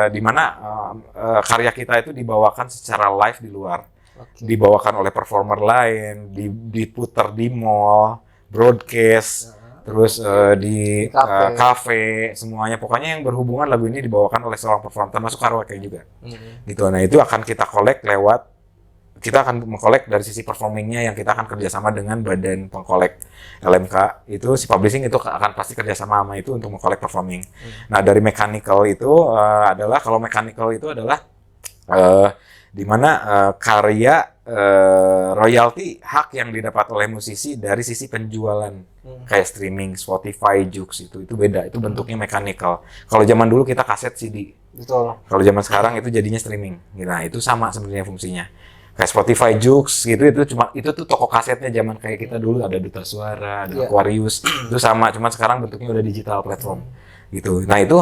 Speaker 1: di mana karya kita itu dibawakan secara live di luar, dibawakan oleh performer lain, diputar di mall, broadcast. Terus di kafe, semuanya pokoknya yang berhubungan lagu ini dibawakan oleh seorang performer, termasuk karaoke juga. Gitu. Nah itu akan kita kita akan mengkolek dari sisi performingnya, yang kita akan kerjasama dengan badan pengkolek LMK itu, si publishing itu akan pasti kerjasama sama itu untuk mengkolek performing. Nah dari mechanical itu adalah di mana karya royalti hak yang didapat oleh musisi dari sisi penjualan, kayak streaming, Spotify, Joox itu beda, itu bentuknya mechanical. Kalau zaman dulu kita kaset CD.
Speaker 2: Betul.
Speaker 1: Kalau zaman sekarang itu jadinya streaming. Nah itu sama sebenarnya fungsinya. Kayak Spotify, Joox gitu, itu tuh toko kasetnya zaman kayak kita dulu, ada Duta Suara, ada Aquarius, itu sama, cuma sekarang bentuknya udah digital platform. gitu. Nah itu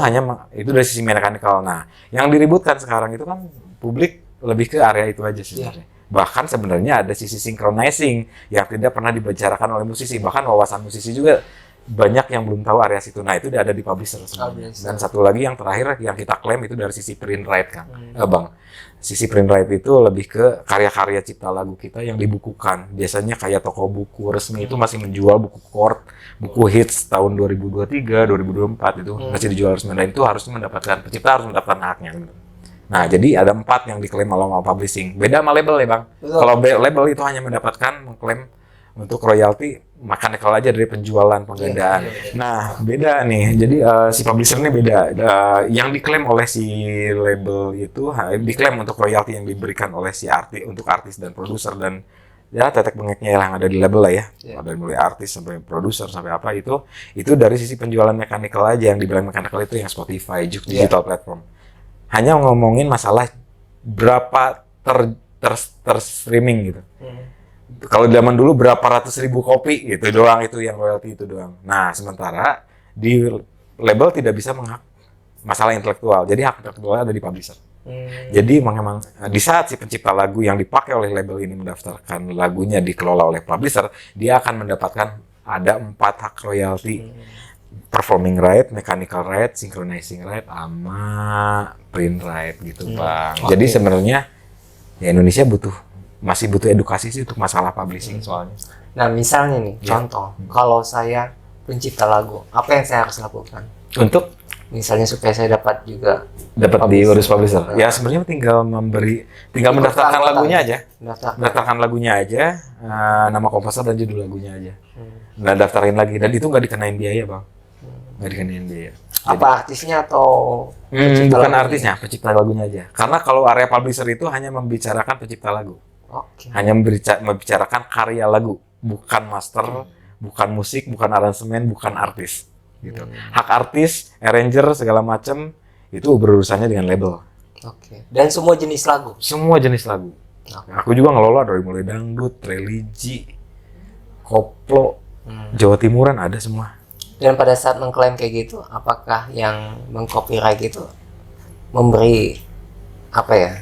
Speaker 1: itu dari sisi mechanical. Nah yang diributkan sekarang itu kan publik lebih ke area itu aja sebenarnya. Bahkan sebenarnya ada sisi synchronizing yang tidak pernah dibicarakan oleh musisi. Bahkan wawasan musisi juga banyak yang belum tahu area situ. Nah itu ada di publisher sebenarnya. Dan satu lagi yang terakhir yang kita klaim itu dari sisi print right kan, Bang. Sisi print right itu lebih ke karya-karya cipta lagu kita yang dibukukan. Biasanya kayak toko buku resmi itu masih menjual buku chord, buku hits tahun 2023, 2024 itu masih dijual resmi. Dan itu harusnya pencipta harus mendapatkan haknya. Nah, jadi ada 4 yang diklaim oleh publishing. Beda sama label ya, Bang. Kalau label itu hanya mengklaim untuk royalti mechanical aja dari penjualan, penggandaan. Nah, beda nih. Jadi si publisher ini beda. Yang diklaim oleh si label itu diklaim untuk royalti yang diberikan oleh si untuk artis dan produser dan ya tetek bengeknya yang ada di label lah ya. Ada mulai artis sampai produser sampai apa itu dari sisi penjualan mechanical aja. Yang dibilang mechanical itu yang Spotify, digital platform. Hanya ngomongin masalah berapa streaming gitu. Kalau zaman dulu berapa ratus ribu kopi gitu doang, itu yang royalti itu doang. Nah, sementara di label tidak bisa masalah intelektual. Jadi hak intelektual ada di publisher. Jadi memang di saat si pencipta lagu yang dipakai oleh label ini mendaftarkan lagunya dikelola oleh publisher, dia akan mendapatkan ada 4 hak royalti. Performing right, mechanical right, synchronizing right, sama print right gitu, Bang. Jadi sebenarnya ya Indonesia masih butuh edukasi sih untuk masalah publishing soalnya.
Speaker 2: Nah, misalnya nih, contoh, kalau saya pencipta lagu, apa yang saya harus lakukan?
Speaker 1: Untuk
Speaker 2: misalnya supaya saya dapat
Speaker 1: diurus publisher. Ya sebenarnya tinggal mendaftarkan lagunya aja. Mendaftarkan lagunya aja, nama komposer dan judul lagunya aja. Nah, daftarin lagi dan itu nggak dikenain biaya, Bang. Nggak dikenain biaya.
Speaker 2: Apa artisnya atau
Speaker 1: bukan artisnya, pencipta lagunya aja. Karena kalau area publisher itu hanya membicarakan pencipta lagu. Hanya membicarakan karya lagu, bukan master, bukan musik, bukan aransemen, bukan artis. Gitu. Hak artis, arranger segala macam itu berurusannya dengan label.
Speaker 2: Dan semua jenis lagu.
Speaker 1: Semua jenis lagu. Aku juga ngelola dari mulai dangdut, religi, koplo, Jawa Timuran ada semua.
Speaker 2: Dan pada saat mengklaim kayak gitu, apakah yang mengcopyright itu memberi apa ya?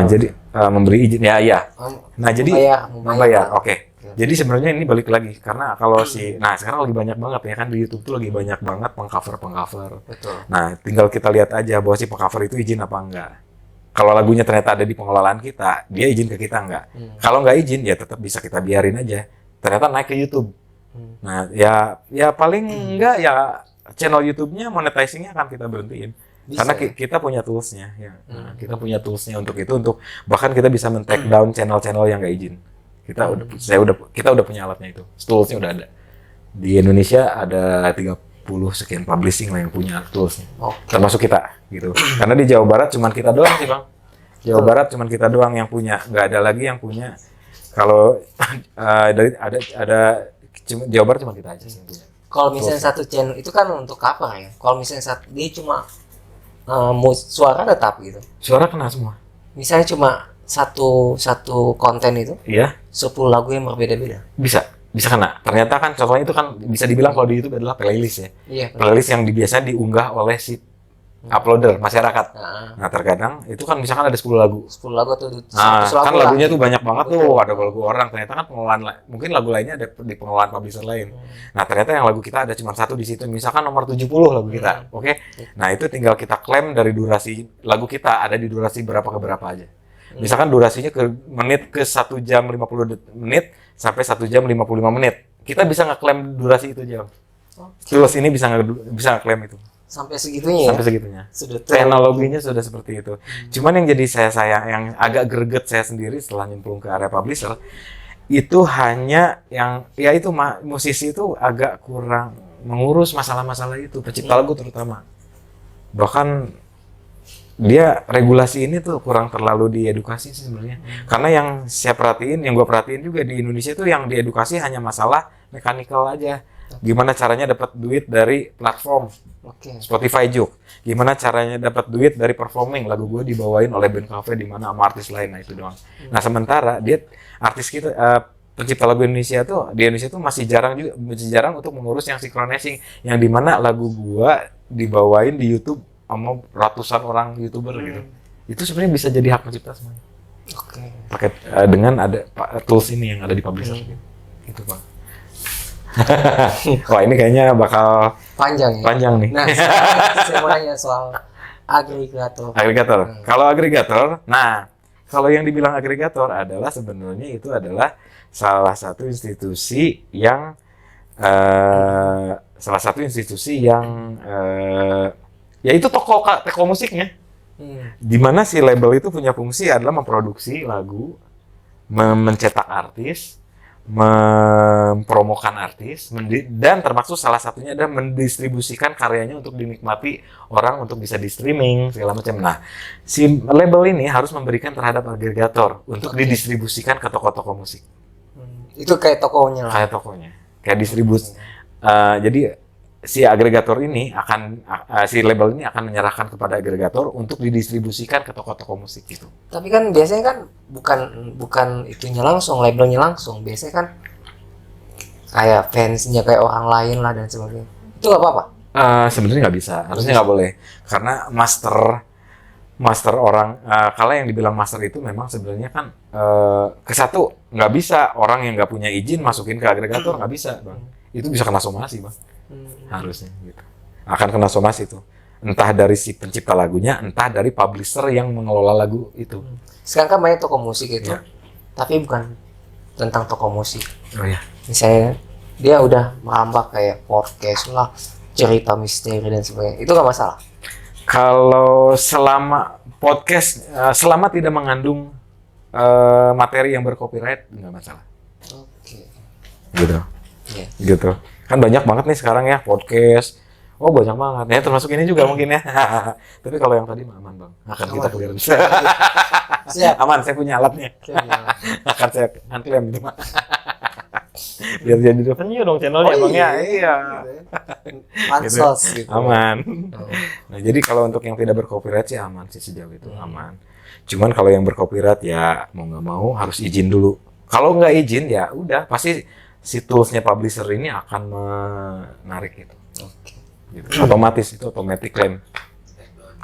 Speaker 1: Jadi memberi izin ya. Nah, jadi membayar. Oke. Jadi sebenarnya ini balik lagi karena kalau sekarang lagi banyak banget ya kan di YouTube tuh lagi banyak banget pengcover.
Speaker 2: Betul.
Speaker 1: Nah, tinggal kita lihat aja bahwa si pengcover itu izin apa enggak. Kalau lagunya ternyata ada di pengelolaan kita, dia izin ke kita enggak. Kalau enggak izin ya tetap bisa kita biarin aja. Ternyata naik ke YouTube. Nah, ya paling enggak ya channel YouTube-nya monetizing-nya akan kita berhentiin. Karena kita punya tools-nya ya. Nah, kita punya tools-nya untuk bahkan kita bisa men-take down channel-channel yang enggak izin. Kita udah punya alatnya itu. Tools-nya udah ada. Di Indonesia ada 30 sekian publishing lah yang punya tools-nya. Termasuk kita gitu. Karena di Jawa Barat cuman kita doang sih, Bang. Jawa Barat cuman kita doang yang punya, nggak ada lagi yang punya. Kalau ada Jawa Barat cuma kita aja sih yang punya.
Speaker 2: Kalau misalnya satu channel itu kan untuk cover ya. Kalau misalnya dia cuma suara tetap gitu.
Speaker 1: Suara kena semua.
Speaker 2: Misalnya cuma satu konten itu.
Speaker 1: Iya.
Speaker 2: 10 lagu yang berbeda-beda.
Speaker 1: Bisa kena. Ternyata kan contohnya itu kan bisa dibilang kalau di YouTube adalah playlist ya.
Speaker 2: Iya.
Speaker 1: Playlist yang biasanya diunggah oleh si uploader masyarakat. Nah, terkadang itu kan misalkan ada 10 lagu.
Speaker 2: 10 lagu atau 100
Speaker 1: lagu. Kan lagunya tuh banyak banget
Speaker 2: Betul.
Speaker 1: tuh, ada lagu orang. Ternyata kan mungkin lagu lainnya ada di pengelolaan publisher lain. Nah, ternyata yang lagu kita ada cuma satu di situ. Misalkan nomor 70 lagu kita. Oke. Nah, itu tinggal kita klaim dari durasi lagu kita ada di durasi berapa ke berapa aja. Misalkan durasinya ke 1 jam 50 menit sampai 1 jam 55 menit. Kita bisa ngeklaim durasi itu jam. Tools ini bisa ngeklaim itu.
Speaker 2: Sampai segitunya.
Speaker 1: Teknologinya sudah seperti itu. Cuman yang jadi yang agak greget saya sendiri setelah nyemplung ke area publisher itu hanya yang musisi itu agak kurang mengurus masalah-masalah itu, pencipta lagu terutama. Bahkan dia regulasi ini tuh kurang terlalu diedukasi sih sebenarnya. Karena yang gue perhatiin juga di Indonesia tuh yang diedukasi hanya masalah mechanical aja. Gimana caranya dapat duit dari platform Spotify Juk. Gimana caranya dapat duit dari performing lagu gue dibawain oleh band cafe di mana sama artis lain, nah itu doang. Nah sementara dia artis kita pencipta lagu Indonesia tuh di Indonesia tuh masih jarang untuk mengurus yang synchronizing, yang dimana lagu gua dibawain di YouTube sama ratusan orang YouTuber gitu. Itu sebenarnya bisa jadi hak pencipta semuanya.
Speaker 2: Oke.
Speaker 1: Pakai dengan ada tools ini yang ada di publisher gitu. Gitu, Bang. Wah, ini kayaknya bakal
Speaker 2: Panjang
Speaker 1: nih.
Speaker 2: Nah, sekarang saya mau nanya soal agregator.
Speaker 1: Kalau agregator, nah, kalau yang dibilang agregator adalah sebenarnya itu adalah salah satu institusi yang yaitu toko musiknya. Di mana si label itu punya fungsi adalah memproduksi lagu, mencetak artis, mempromokan artis, dan termasuk salah satunya adalah mendistribusikan karyanya untuk dinikmati orang untuk bisa di streaming segala macam. Nah, si label ini harus memberikan terhadap agregator untuk didistribusikan ke toko-toko musik.
Speaker 2: Itu kayak tokonya lah.
Speaker 1: Kayak tokonya, kayak distribusi. Jadi si agregator ini si label ini akan menyerahkan kepada agregator untuk didistribusikan ke toko-toko musik gitu.
Speaker 2: Tapi kan biasanya kan bukan itunya langsung, labelnya langsung. Biasanya kan kayak fansnya kayak orang lain lah dan sebagainya. Itu nggak apa-apa?
Speaker 1: Sebenarnya nggak bisa, harusnya nggak boleh. Karena master orang, kalau yang dibilang master itu memang sebenarnya kan kesatu nggak bisa orang yang nggak punya izin masukin ke agregator, nggak bisa, Bang. Itu bisa kena somasi, Bang. Harusnya gitu. Akan kena somasi itu. Entah dari si pencipta lagunya, entah dari publisher yang mengelola lagu itu.
Speaker 2: Sekarang kan banyak toko musik itu,
Speaker 1: Ya.
Speaker 2: tapi bukan tentang toko musik.
Speaker 1: Oh ya.
Speaker 2: Misalnya dia udah merambah kayak podcast lah, cerita misteri dan sebagainya. Itu nggak masalah.
Speaker 1: Kalau selama podcast, selama tidak mengandung materi yang bercopyright, nggak masalah.
Speaker 2: Oke.
Speaker 1: Gitu.
Speaker 2: Iya.
Speaker 1: Gitu. Kan banyak banget nih sekarang ya podcast. Oh, banyak banget. Ya termasuk ini juga mungkin ya. Tapi kalau yang tadi mah aman, Bang. Akan kita clearance.
Speaker 2: Siap.
Speaker 1: Aman, saya punya alatnya. Akan saya klaim itu mah. Biar jadi revenue dong channelnya, Bang ya. Iya.
Speaker 2: Pansos gitu.
Speaker 1: Aman. Nah, jadi kalau untuk yang tidak bercopyright sih aman sih sejauh itu aman. Cuman kalau yang bercopyright ya mau nggak mau harus izin dulu. Kalau nggak izin ya udah pasti si toolsnya publisher ini akan menarik itu. Gitu. Otomatis itu automatic claim.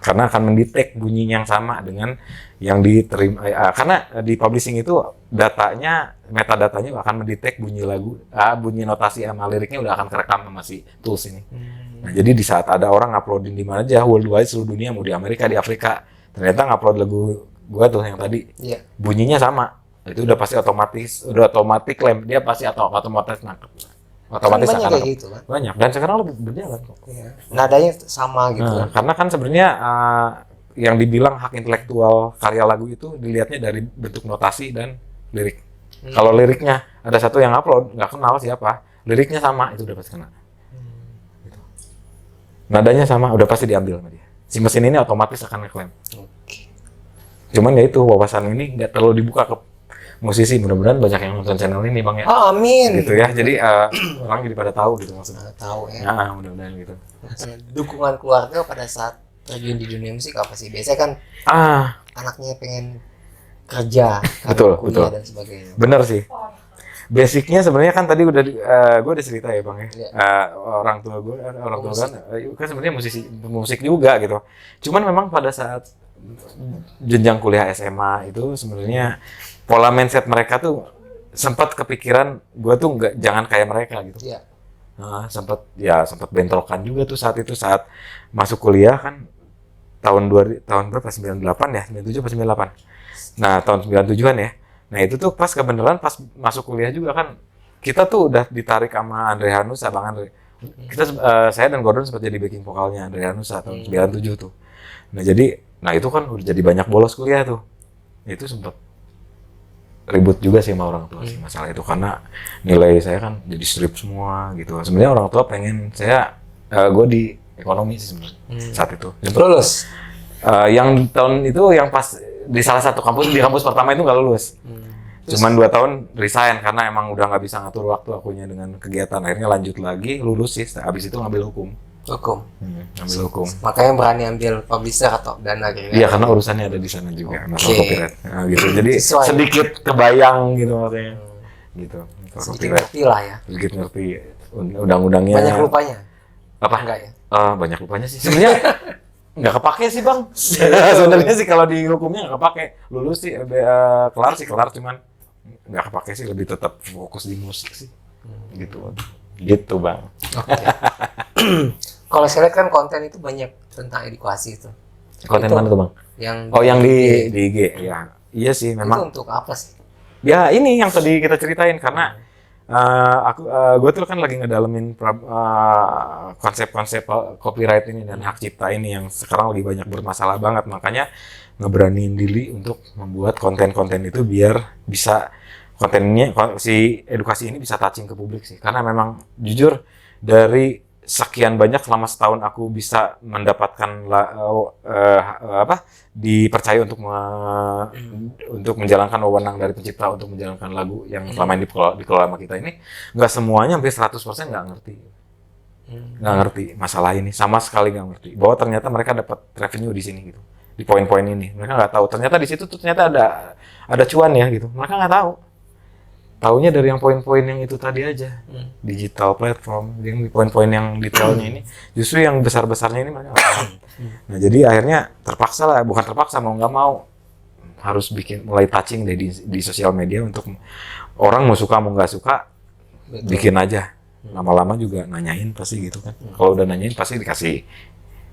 Speaker 1: Karena akan mendetek bunyi yang sama dengan yang diterima. Karena di publishing itu metadatanya akan mendetek bunyi lagu, bunyi notasi sama liriknya udah akan kerekam sama si tools ini. Nah, jadi di saat ada orang nguploadin di mana aja, worldwide seluruh dunia, mau di Amerika, di Afrika, ternyata ngupload lagu gua tuh yang tadi, bunyinya sama. Itu udah pasti otomatis claim, dia pasti otomatis nangkep. Otomatis
Speaker 2: kan banyak
Speaker 1: akan
Speaker 2: kayak gitu kan.
Speaker 1: banyak dan sekarang lebih berjalan kok.
Speaker 2: Iya. Nadanya sama gitu kan.
Speaker 1: Karena kan sebenarnya yang dibilang hak intelektual karya lagu itu dilihatnya dari bentuk notasi dan lirik. Kalau liriknya ada satu yang upload nggak kenal siapa, liriknya sama itu udah pasti kena. Gitu. Nadanya sama udah pasti diambil sama dia. Si mesin ini otomatis akan ngeklaim. Cuman ya itu wawasan ini nggak terlalu dibuka ke musisi, mudah-mudahan banyak yang nonton channel ini, Bang ya.
Speaker 2: Amin.
Speaker 1: Gitu ya. Jadi orang jadi pada tahu gitu maksudnya.
Speaker 2: Tahu ya.
Speaker 1: Nah, mudah-mudahan gitu.
Speaker 2: Dukungan keluarga pada saat terjun di dunia musik apa sih? Biasanya kan anaknya pengen kerja, kuliah dan sebagainya.
Speaker 1: Bener sih. Basicnya sebenarnya kan tadi gue udah cerita ya, Bang ya. Orang tua kan sebenarnya musik juga gitu. Cuman memang pada saat jenjang kuliah SMA itu sebenarnya pola mindset mereka tuh sempat kepikiran gue tuh jangan kayak mereka gitu.
Speaker 2: Iya.
Speaker 1: Sempat bentrokan juga tuh saat masuk kuliah kan tahun berapa 98 ya 97 atau 98. Nah tahun 97an ya. Nah itu tuh pas kebenaran pas masuk kuliah juga kan kita tuh udah ditarik sama Andre Hanusa, Bang Andre. Saya dan Gordon sempat jadi backing vokalnya Andre Hanusa tahun 97 tuh. Nah itu kan udah jadi banyak bolos kuliah tuh. Itu sempat ribut juga sih sama orang tua sih masalah itu karena nilai saya kan jadi strip semua gitu. Sebenarnya orang tua pengen gue di ekonomi sih sebenarnya saat itu.
Speaker 2: Lulus?
Speaker 1: Yang tahun itu yang pas di salah satu kampus di kampus pertama itu nggak lulus. Cuman 2 tahun resign karena emang udah nggak bisa ngatur waktu akunya dengan kegiatan. Akhirnya lanjut lagi lulus sih. Habis itu ngambil hukum. Ngambil hukum.
Speaker 2: Makanya berani ambil publisher atau dana gitu.
Speaker 1: Iya karena urusannya ada di sana juga masalah copyright. Nah, gitu. Jadi sedikit kebayang gitu maksudnya. gitu.
Speaker 2: Sedikit ngerti lah ya.
Speaker 1: Sedikit ngerti undang-undangnya.
Speaker 2: Banyak lupanya.
Speaker 1: Apa?
Speaker 2: Enggak ya?
Speaker 1: Banyak lupanya sih. Sebenarnya nggak kepake sih bang. Sebenarnya sih kalau di hukumnya nggak kepake. Lulus sih, kelar sih kelar, cuman nggak kepake sih, lebih tetap fokus di musik sih. Gitu bang.
Speaker 2: Oke. Kalau saya lihat kan konten itu banyak tentang edukasi itu.
Speaker 1: Konten
Speaker 2: Itu
Speaker 1: mana tuh bang?
Speaker 2: Yang
Speaker 1: Yang di IG ya. Iya sih
Speaker 2: itu
Speaker 1: memang.
Speaker 2: untuk apa sih?
Speaker 1: Ya ini yang tadi kita ceritain karena gue tuh kan lagi ngedalemin konsep-konsep copyright ini dan hak cipta ini yang sekarang lagi banyak bermasalah banget, makanya ngeberaniin diri untuk membuat konten-konten itu biar bisa kontennya si edukasi ini bisa touching ke publik sih, karena memang jujur dari sekian banyak selama setahun aku bisa mendapatkan dipercaya untuk menjalankan wewenang dari pencipta untuk menjalankan lagu yang selama ini dikelola sama kita ini, nggak semuanya hampir 100% nggak ngerti masalah ini, sama sekali nggak ngerti bahwa ternyata mereka dapat revenue di sini gitu, di poin-poin ini mereka nggak tahu ternyata di situ tuh ternyata ada cuan ya gitu, mereka nggak tahu. Taunya dari yang poin-poin yang itu tadi aja, digital platform, yang poin-poin yang detailnya ini, justru yang besar-besarnya ini mereka nggak tahu. Nah jadi akhirnya terpaksa lah, bukan terpaksa, mau nggak mau harus mulai touching deh di sosial media untuk orang mau suka mau nggak suka, bikin aja. Lama-lama juga nanyain pasti gitu kan. Kalau udah nanyain pasti dikasih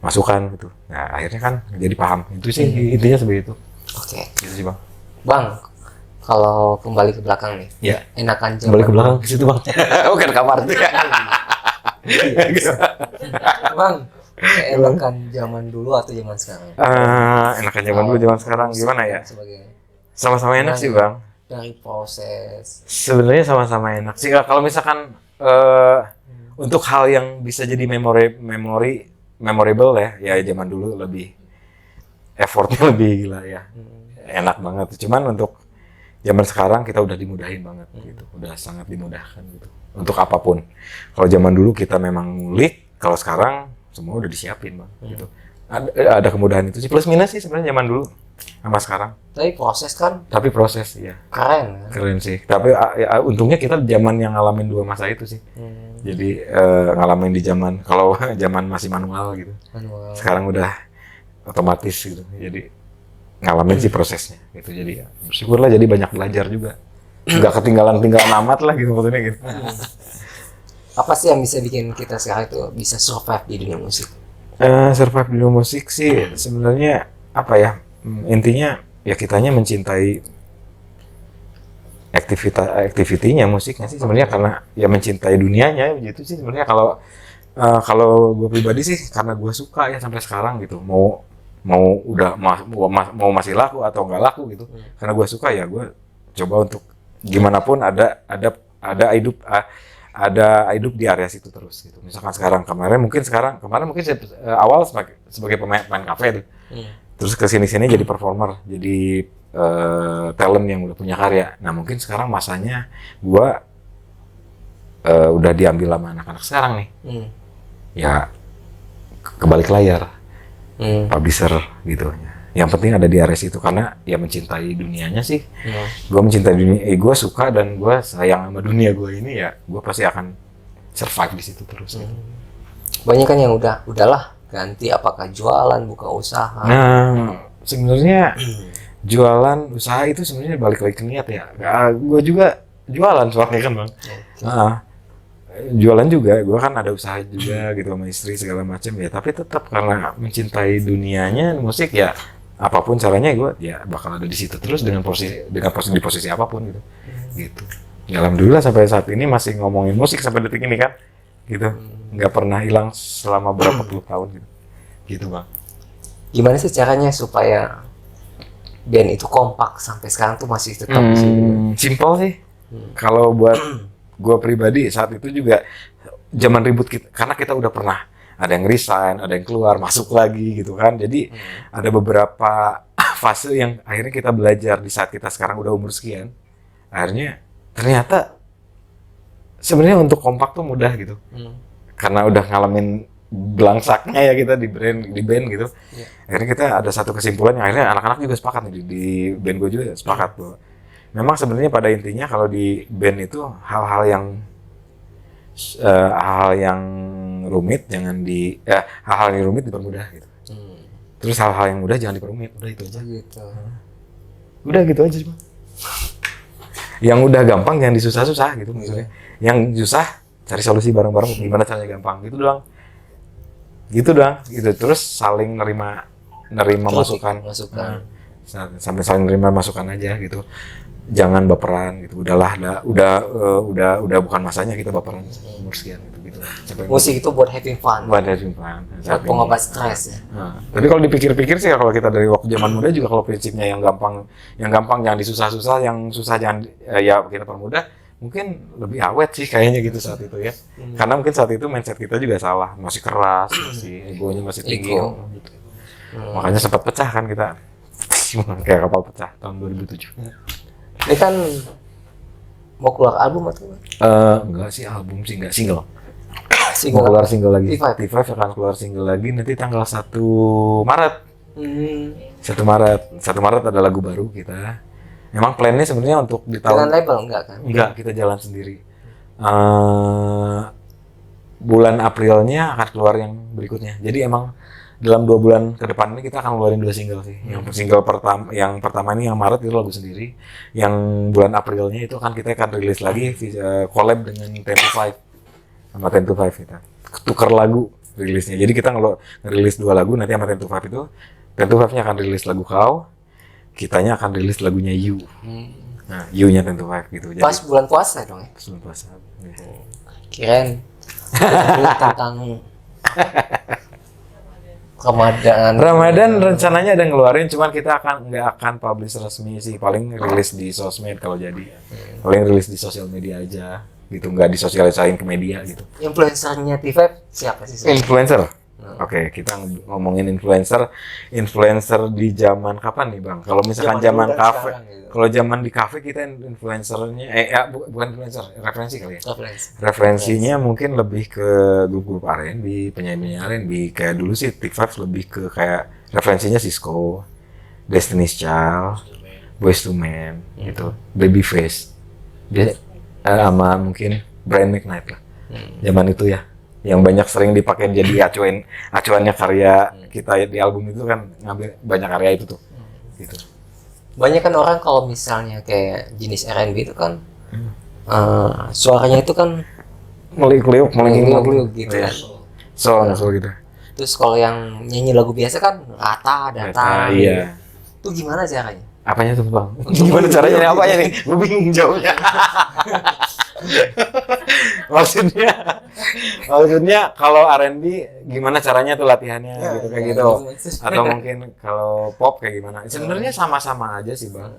Speaker 1: masukan gitu. Nah akhirnya kan jadi paham. Itu sih intinya seperti itu.
Speaker 2: Oke.
Speaker 1: Gitu sih bang.
Speaker 2: Bang, kalau kembali ke belakang nih,
Speaker 1: Ya.
Speaker 2: enakan zaman
Speaker 1: Kembali ke belakang ke situ bang. Bukan kamar tuh ya.
Speaker 2: Bang, enakan zaman dulu atau zaman sekarang?
Speaker 1: Enakan zaman dulu zaman sekarang gimana ya? Sama-sama enak sih bang.
Speaker 2: Dari proses.
Speaker 1: Sebenarnya sama-sama enak sih. Kalau misalkan untuk hal yang bisa jadi memorable ya zaman dulu lebih effortnya lebih gila ya. Enak banget. Cuman untuk zaman sekarang kita udah dimudahin banget gitu. Udah sangat dimudahkan gitu. Untuk apapun. Kalau zaman dulu kita memang ngulik, kalau sekarang semua udah disiapin bang gitu. Ada kemudahan itu sih, plus minus sih sebenarnya zaman dulu sama sekarang.
Speaker 2: Tapi proses kan
Speaker 1: Iya.
Speaker 2: keren.
Speaker 1: Keren sih. Tapi untungnya kita zaman yang ngalamin dua masa itu sih. Jadi ngalamin di zaman kalau zaman masih manual gitu. Sekarang udah otomatis gitu. Jadi ngalamin sih prosesnya gitu. Jadi ya bersyukurlah, jadi banyak belajar juga. Nggak ketinggalan amat lah gitu maksudnya gitu.
Speaker 2: Apa sih yang bisa bikin kita sekarang itu bisa survive di dunia musik?
Speaker 1: Survive di dunia musik sih sebenarnya apa ya? Intinya ya kitanya mencintai aktivitinya musiknya sih sebenarnya, karena ya mencintai dunianya gitu sih sebenarnya. Kalau gue pribadi sih karena gue suka ya sampai sekarang gitu, mau masih laku atau nggak laku gitu, karena gue suka ya gue coba untuk gimana pun ada hidup di area situ terus gitu. Misalkan kemarin mungkin awal sebagai pemain kafe tuh. Terus kesini jadi performer, jadi talent yang udah punya karya. Nah mungkin sekarang masanya gua udah diambil sama anak-anak sekarang nih. Ya kebalik layar, publisher gitu. Yang penting ada di area situ, karena ya mencintai dunianya sih. Gua mencintai dunia, gua suka dan gua sayang sama dunia gua ini, ya gua pasti akan survive di situ terus. Gitu.
Speaker 2: Banyak kan yang udahlah ganti, apakah jualan, buka usaha.
Speaker 1: Nah, sebenarnya jualan usaha itu sebenarnya balik lagi ke niat ya. Gue juga jualan soalnya kan bang. Jualan juga, gue kan ada usaha juga gitu sama istri segala macam ya. Tapi tetap karena mencintai dunianya musik ya, apapun caranya gue ya bakal ada di situ terus dengan di posisi apapun gitu. Gitu. Ya, alhamdulillah sampai saat ini masih ngomongin musik sampai detik ini kan. Gitu. Nggak pernah hilang selama berapa puluh tahun gitu bang.
Speaker 2: Gimana sih caranya supaya band itu kompak sampai sekarang tuh masih tetap
Speaker 1: simple sih. Kalau buat gue pribadi saat itu juga zaman ribut kita, karena kita udah pernah ada yang resign, ada yang keluar, masuk lagi gitu kan. Jadi ada beberapa fase yang akhirnya kita belajar di saat kita sekarang udah umur sekian. Akhirnya ternyata sebenarnya untuk kompak tuh mudah gitu. Karena udah ngalamin belangsaknya ya kita di band gitu. Akhirnya kita ada satu kesimpulan yang akhirnya anak-anak juga sepakat nih, di band gue juga sepakat bahwa memang sebenarnya pada intinya kalau di band itu hal-hal yang rumit jangan hal-hal yang rumit dipermudah gitu. Terus hal-hal yang mudah jangan diperumit, udah itu aja.
Speaker 2: Gitu.
Speaker 1: Udah gitu aja cuma. Yang udah gampang jangan disusah-susah gitu maksudnya. Yang susah cari solusi bareng-bareng gimana caranya gampang gitu doang. Gitu doang. Gitu terus saling nerima masukan. Sampai saling nerima masukan aja gitu. Jangan baperan gitu. Udahlah, udah bukan masanya kita baperan umur sekian gitu.
Speaker 2: Musik itu buat having fun.
Speaker 1: Buat having fun.
Speaker 2: Buat pengobat stres ya.
Speaker 1: Tapi kalau dipikir-pikir sih kalau kita dari waktu zaman muda juga kalau prinsipnya yang gampang jangan disusah-susah, yang susah jangan ya kita permudah, mungkin lebih awet sih kayaknya gitu saat itu ya. Karena mungkin saat itu mindset kita juga salah, masih keras, masih egonya masih tinggi. Gitu. Makanya sempat pecah kan kita. Kayak kapal pecah tahun 2007.
Speaker 2: Ini kan mau keluar album atau
Speaker 1: enggak sih album sih, enggak single.
Speaker 2: Single
Speaker 1: Mau keluar single lagi.
Speaker 2: T5
Speaker 1: akan keluar single lagi nanti tanggal 1 Maret. 1 Maret ada lagu baru kita. Memang plannya sebenarnya untuk di tahun
Speaker 2: dengan label enggak kan?
Speaker 1: Enggak, kita jalan sendiri. Bulan Aprilnya akan keluar yang berikutnya. Jadi emang dalam 2 bulan ke depan ini kita akan ngeluarin 2 single sih. Yang single pertama ini yang Maret itu lagu sendiri. Yang bulan Aprilnya itu kita akan rilis lagi collab dengan 10 to 5 sama 10 to 5 kita. Tukar lagu rilisnya. Jadi kita ngerilis 2 lagu nanti sama 10 to 5 itu 10 to 5-nya akan rilis lagu Kau, kitanya akan rilis lagunya You. Nah, You-nya 10 to 5 gitu. Jadi,
Speaker 2: Pas bulan puasa dong ya?
Speaker 1: pas bulan puasa.
Speaker 2: Kirain tentang Ramadan
Speaker 1: rencananya ada ngeluarin, cuman kita nggak akan publish resmi sih, paling rilis di sosmed kalau jadi, paling rilis di sosial media aja, gitu, nggak disosialisain ke media gitu.
Speaker 2: Influencernya T5 siapa sih?
Speaker 1: Influencer, oke, kita ngomongin influencer di zaman kapan nih bang? Kalau misalkan zaman kafe, kalau zaman di kafe kita influencernya, bukan influencer, referensi kali ya. Referensinya mungkin lebih ke grup-grup R&B, penyanyi R&B. Kayak dulu sih T5 lebih ke kayak referensinya Sisqo, Destiny's Child, Boyz II Men, gitu, Babyface, sama mungkin Brian McKnight lah. Zaman itu ya, yang banyak sering dipakai jadi acuannya karya kita di album itu kan ngambil banyak karya itu tuh, gitu.
Speaker 2: Banyak kan orang kalau misalnya kayak jenis R&B itu kan suaranya itu kan
Speaker 1: meliuk-liuk
Speaker 2: gitu kan.
Speaker 1: So gitu.
Speaker 2: Terus kalau yang nyanyi lagu biasa kan rata, datar.
Speaker 1: Iya.
Speaker 2: Itu gimana caranya?
Speaker 1: Apanya tuh bang? Gimana caranya nih? Apanya nih? Gue bingung jawabnya. maksudnya kalau R&B gimana caranya tuh latihannya gitu kayak gitu. Atau mungkin kalau pop kayak gimana? Sebenarnya sama-sama aja sih bang.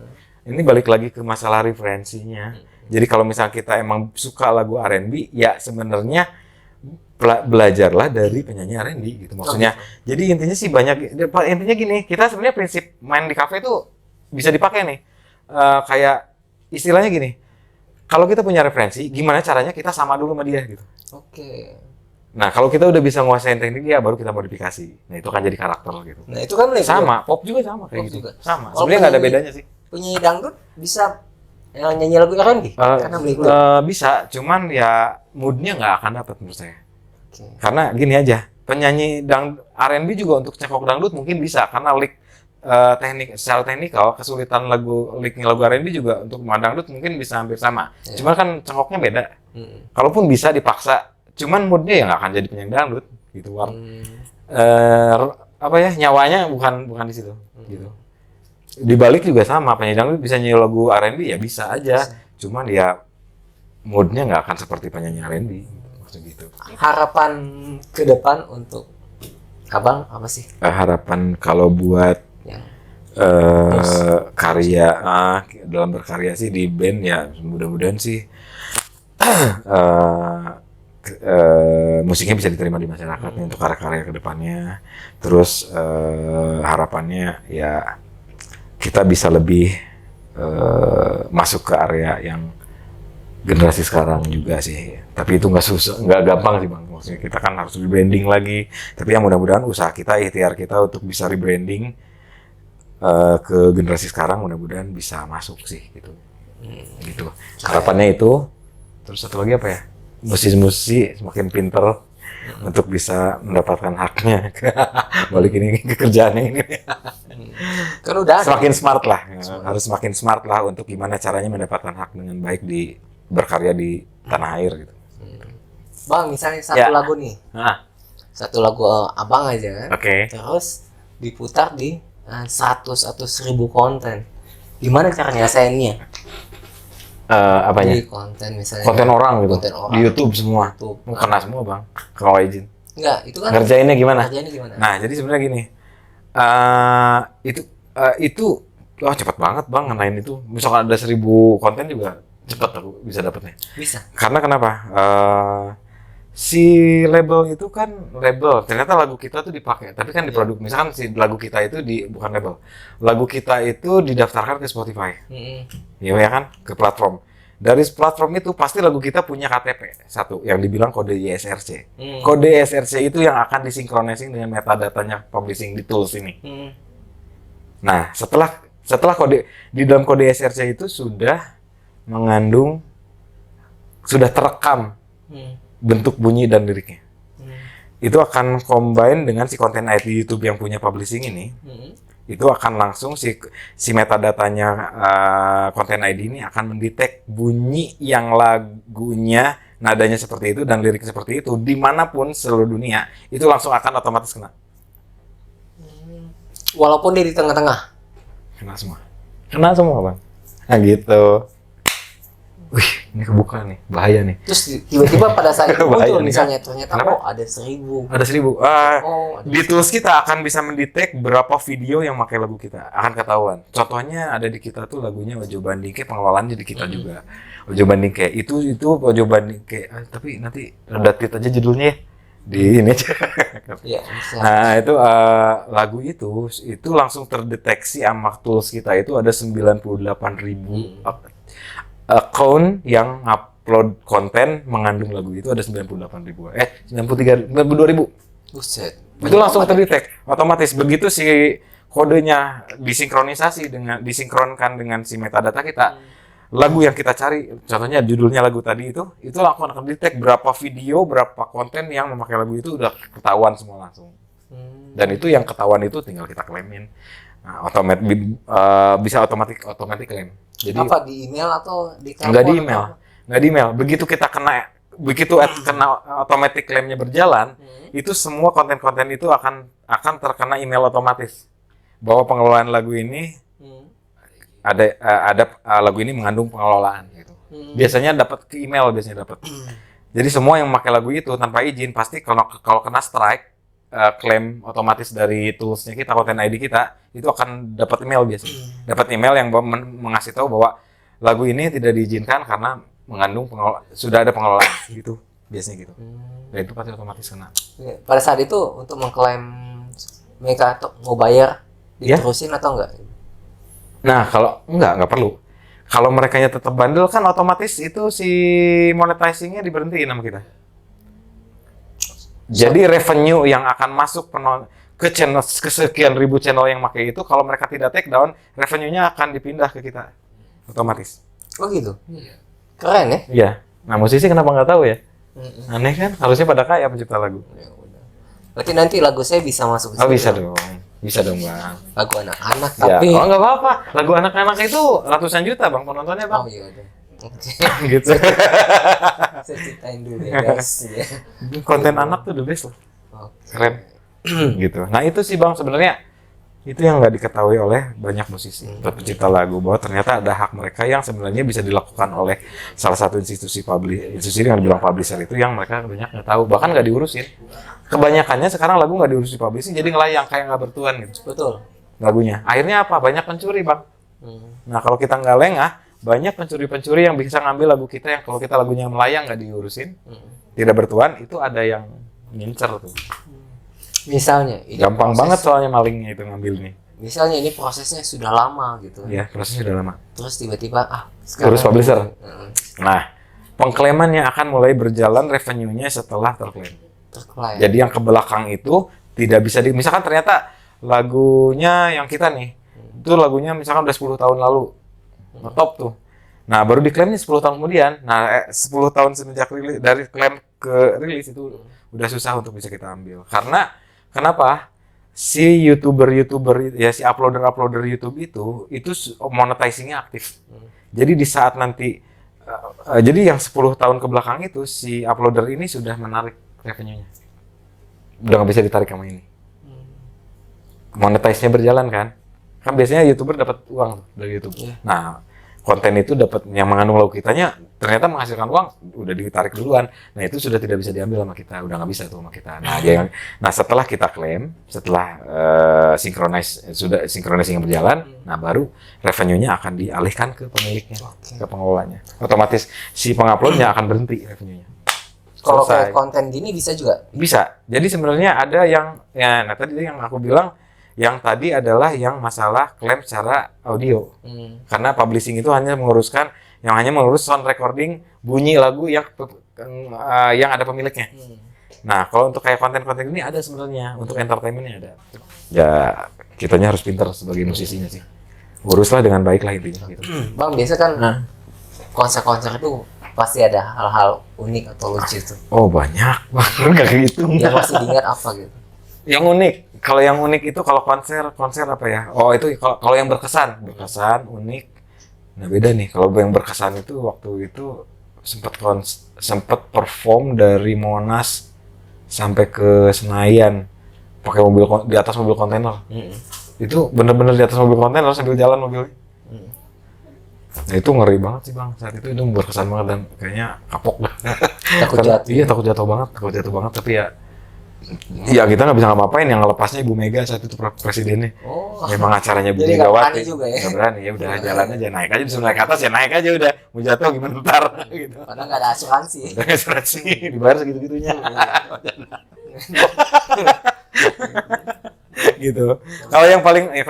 Speaker 1: Ini balik lagi ke masalah referensinya. Jadi kalau misalnya kita emang suka lagu R&B, ya sebenarnya belajarlah dari penyanyi R&B gitu maksudnya. Jadi intinya sih intinya gini, kita sebenarnya prinsip main di kafe itu bisa dipakai nih. Kayak istilahnya gini. Kalau kita punya referensi, gimana caranya kita sama dulu sama dia gitu.
Speaker 2: Oke.
Speaker 1: Nah, kalau kita udah bisa nguasain teknik dia, baru kita modifikasi. Nah, itu kan jadi karakter gitu.
Speaker 2: Nah, itu kan
Speaker 1: sama, pop juga sama kayak
Speaker 2: Pop
Speaker 1: gitu.
Speaker 2: juga.
Speaker 1: Sama. Sebenarnya nggak ada bedanya sih.
Speaker 2: Penyanyi dangdut bisa nyanyi lagu R&B? Karena
Speaker 1: bisa, cuman ya moodnya nggak akan dapat menurut saya.
Speaker 2: Okay.
Speaker 1: Karena gini aja, penyanyi R&B juga untuk cekok dangdut mungkin bisa, karena secara teknikal kesulitan licknya lagu R&B juga untuk dangdut mungkin bisa hampir sama. Yeah. Cuman kan cengkoknya beda. Kalaupun bisa dipaksa, cuman moodnya ya nggak akan jadi penyanyi dangdut gitu. Nyawanya bukan di situ. Gitu. Dibalik juga sama, penyanyi dangdut bisa nyanyi lagu R&B ya bisa aja. Cuman ya moodnya nggak akan seperti penyanyi R&B. Maksud gitu.
Speaker 2: Harapan ke depan untuk Abang apa sih?
Speaker 1: Harapan kalau buat karya dalam berkarya sih di band ya mudah-mudahan sih musiknya bisa diterima di masyarakat untuk karya-karya kedepannya. Terus harapannya ya kita bisa lebih masuk ke area yang generasi sekarang juga sih. Tapi itu nggak gampang sih bang. Maksudnya kita kan harus rebranding lagi. Tapi ya mudah-mudahan usaha kita, ikhtiar kita untuk bisa rebranding ke generasi sekarang mudah-mudahan bisa masuk sih gitu. gitu. Harapannya itu. Terus satu lagi apa ya? Musisi-musisi semakin pinter untuk bisa mendapatkan haknya. Balik ini ke kerjaannya ini.
Speaker 2: Kan udah ada.
Speaker 1: Semakin smart lah. Harus semakin smart lah untuk gimana caranya mendapatkan hak dengan baik di berkarya di tanah air gitu.
Speaker 2: Bang, misalnya satu
Speaker 1: Ya.
Speaker 2: lagu nih.
Speaker 1: Nah,
Speaker 2: Satu lagu abang aja kan.
Speaker 1: oke.
Speaker 2: Terus diputar di 100.000 konten. Gimana cara nyelesainnya?
Speaker 1: Apanya?
Speaker 2: Di konten misalnya.
Speaker 1: Konten orang gitu.
Speaker 2: Konten orang.
Speaker 1: Di YouTube semua.
Speaker 2: YouTube.
Speaker 1: Mau kena semua, Bang. Kalau izin.
Speaker 2: Enggak, itu kan
Speaker 1: Ngerjainnya gimana?
Speaker 2: kerjanya gimana?
Speaker 1: Nah, jadi sebenarnya gini. Itu wah cepat banget, Bang, ngenain itu. Misalkan ada 1.000 konten juga cepat aku bisa dapatnya.
Speaker 2: Bisa.
Speaker 1: Karena kenapa? Si label itu kan label. Ternyata lagu kita tuh dipakai, tapi kan diproduk. Misalkan si lagu kita itu bukan label. Lagu kita itu didaftarkan ke Spotify. Ya kan? Ke platform. Dari platform itu pasti lagu kita punya KTP satu yang dibilang kode ISRC. Kode ISRC itu yang akan disinkronisasi dengan metadatanya publishing di tools ini. Nah, setelah kode di dalam kode ISRC itu sudah mengandung, sudah terekam bentuk bunyi dan liriknya. Itu akan combine dengan si konten ID YouTube yang punya publishing ini. Itu akan langsung si metadatanya konten ID ini akan mendetek bunyi yang lagunya nadanya seperti itu dan lirik seperti itu dimanapun seluruh dunia itu langsung akan otomatis kena
Speaker 2: Walaupun dia di tengah-tengah.
Speaker 1: kena semua bang. Nah gitu. Wih, ini kebuka nih, bahaya nih.
Speaker 2: Terus tiba-tiba pada saat itu
Speaker 1: Bahaya
Speaker 2: muncul
Speaker 1: nih,
Speaker 2: misalnya ternyata
Speaker 1: Kenapa?
Speaker 2: ada 1.000.
Speaker 1: Ada 1.000.
Speaker 2: Ada
Speaker 1: Di tools kita akan bisa mendetek berapa video yang pakai lagu kita, akan ketahuan. Contohnya ada di kita tuh lagunya Ojo Bandingke, pengelolaannya di kita juga. Ojo Bandingke itu Ojo Bandingke, tapi nanti redatit aja judulnya ya. Di ini aja.
Speaker 2: Iya, bisa.
Speaker 1: Nah itu lagu itu langsung terdeteksi sama tools kita itu ada 98.000 account yang upload konten mengandung lagu itu ada 92.000
Speaker 2: Buset.
Speaker 1: itu langsung terdetek otomatis begitu si kodenya disinkronkan dengan si metadata kita lagu yang kita cari contohnya judulnya lagu tadi itu langsung akan detect berapa video berapa konten yang memakai lagu itu udah ketahuan semua langsung dan itu yang ketahuan itu tinggal kita klaimin bisa otomatis klaim jadi
Speaker 2: Apa di email atau di telepon?
Speaker 1: nggak di email begitu kita kena automatic claimnya berjalan itu semua konten-konten itu akan terkena email otomatis bahwa pengelolaan lagu ini ada lagu ini mengandung pengelolaan gitu biasanya dapat ke email jadi semua yang memakai lagu itu tanpa izin pasti kalau kena strike klaim otomatis dari toolsnya kita konten ID kita itu akan dapat email biasanya dapat email yang mengasih tahu bahwa lagu ini tidak diizinkan karena mengandung sudah ada pengelolaan gitu biasanya gitu dan itu pasti otomatis kena
Speaker 2: Pada saat itu untuk mengklaim mereka mau bayar diterusin atau enggak?
Speaker 1: nah kalau nggak perlu kalau merekanya tetap bandel kan otomatis itu si monetizingnya diberhentiin sama kita jadi revenue yang akan masuk ke channel kesekian ribu channel yang pakai itu kalau mereka tidak take down revenue-nya akan dipindah ke kita otomatis.
Speaker 2: Oh gitu. Keren ya?
Speaker 1: Iya. Nah musisi kenapa nggak tahu ya? Aneh kan? Harusnya pada kaya pencipta lagu.
Speaker 2: Ya udah. Berarti nanti lagu saya bisa masuk ke
Speaker 1: Oh
Speaker 2: situ.
Speaker 1: bisa dong bang.
Speaker 2: Lagu anak-anak
Speaker 1: Ya.
Speaker 2: tapi
Speaker 1: Oh nggak apa-apa. Lagu anak-anak itu ratusan juta bang penontonnya bang.
Speaker 2: Oh iya udah. Oke.
Speaker 1: Gitu.
Speaker 2: Saya ceritain dulu ya guys. Ya.
Speaker 1: Konten anak tuh the best loh.
Speaker 2: Oke.
Speaker 1: Keren. Gitu. Nah itu sih bang sebenarnya itu yang nggak diketahui oleh banyak musisi atau pencipta lagu bahwa ternyata ada hak mereka yang sebenarnya bisa dilakukan oleh salah satu institusi yang dibilang publisher itu yang mereka banyak nggak tahu bahkan nggak diurusin kebanyakannya sekarang lagu nggak diurusin publishing jadi ngelayang kayak nggak bertuan gitu
Speaker 2: Betul.
Speaker 1: lagunya akhirnya apa banyak pencuri bang nah kalau kita nggak lengah banyak pencuri-pencuri yang bisa ngambil lagu kita yang kalau kita lagunya melayang nggak diurusin tidak bertuan itu ada yang ngincer tuh.
Speaker 2: Misalnya ini
Speaker 1: Gampang banget soalnya malingnya itu ngambil nih.
Speaker 2: Misalnya ini prosesnya sudah lama gitu.
Speaker 1: Iya, prosesnya sudah lama.
Speaker 2: Terus tiba-tiba
Speaker 1: Urus publisher.
Speaker 2: Heeh.
Speaker 1: Nah, pengklaimannya akan mulai berjalan revenue-nya setelah terklaim.
Speaker 2: Terklaim.
Speaker 1: Jadi yang ke belakang itu tidak bisa misalkan ternyata lagunya yang kita nih, itu lagunya misalkan udah 10 tahun lalu. Ngetop tuh. Nah, baru diklaimnya 10 tahun kemudian. Nah, 10 tahun semenjak rilis, dari klaim ke rilis itu udah susah untuk bisa kita ambil. Karena kenapa? Si YouTuber ya si uploader YouTube itu monetizing-nya aktif. Jadi di saat nanti jadi yang 10 tahun ke belakang itu si uploader ini sudah menarik revenue-nya. Udah nggak bisa ditarik sama ini. Monetize-nya berjalan kan? Kan biasanya YouTuber dapat uang dari YouTube. Nah, konten itu dapat yang mengandung logikanya ternyata menghasilkan uang udah ditarik duluan. Nah, itu sudah tidak bisa diambil sama kita, udah nggak bisa tuh sama kita. Nah, setelah kita klaim, setelah synchronizing berjalan, nah baru revenue-nya akan dialihkan ke pemiliknya, ke pengelolanya. Otomatis si penguploadnya akan berhenti revenue-nya.
Speaker 2: Kalau kayak konten gini bisa juga?
Speaker 1: Bisa. Jadi sebenarnya ada yang nah tadi yang aku bilang yang tadi adalah yang masalah klaim secara audio. Karena publishing itu hanya mengurus sound recording bunyi lagu yang ada pemiliknya. Nah, kalau untuk kayak konten-konten ini ada sebenarnya, untuk entertainment-nya ada. Ya, kitanya harus pintar sebagai musisinya sih. Uruslah dengan baik lah intinya gitu.
Speaker 2: Bang, biasa kan konser-konser itu pasti ada hal-hal unik atau lucu tuh.
Speaker 1: Oh, banyak. Nggak kehitung.
Speaker 2: Yang masih diingat apa gitu?
Speaker 1: Yang unik. Kalau yang unik itu kalau konser apa ya? Oh, itu kalau yang berkesan, unik. Nah, beda nih. Kalau yang berkesan itu waktu itu sempat perform dari Monas sampai ke Senayan pakai di atas mobil kontainer. Itu bener-bener di atas mobil kontainer sambil jalan mobilnya. Nah, itu ngeri banget sih Bang. Saat itu berkesan banget dan kayaknya kapok dah.
Speaker 2: Takut jatuh.
Speaker 1: Iya, takut jatuh banget. Tapi ya kita nggak bisa ngapa-ngapain. Yang ngelepasnya Ibu Mega saat itu presidennya. Memang acaranya Bu Megawati.
Speaker 2: Juga ya?
Speaker 1: Nggak berani, ya udah jalan aja, naik aja, disuruh naik ke atas ya naik aja udah. Mau jatuh gimana ntar gitu.
Speaker 2: Padahal nggak ada asuransi.
Speaker 1: Udah nggak asuransi, dibayar segitu-gitunya. Gitu. Kalau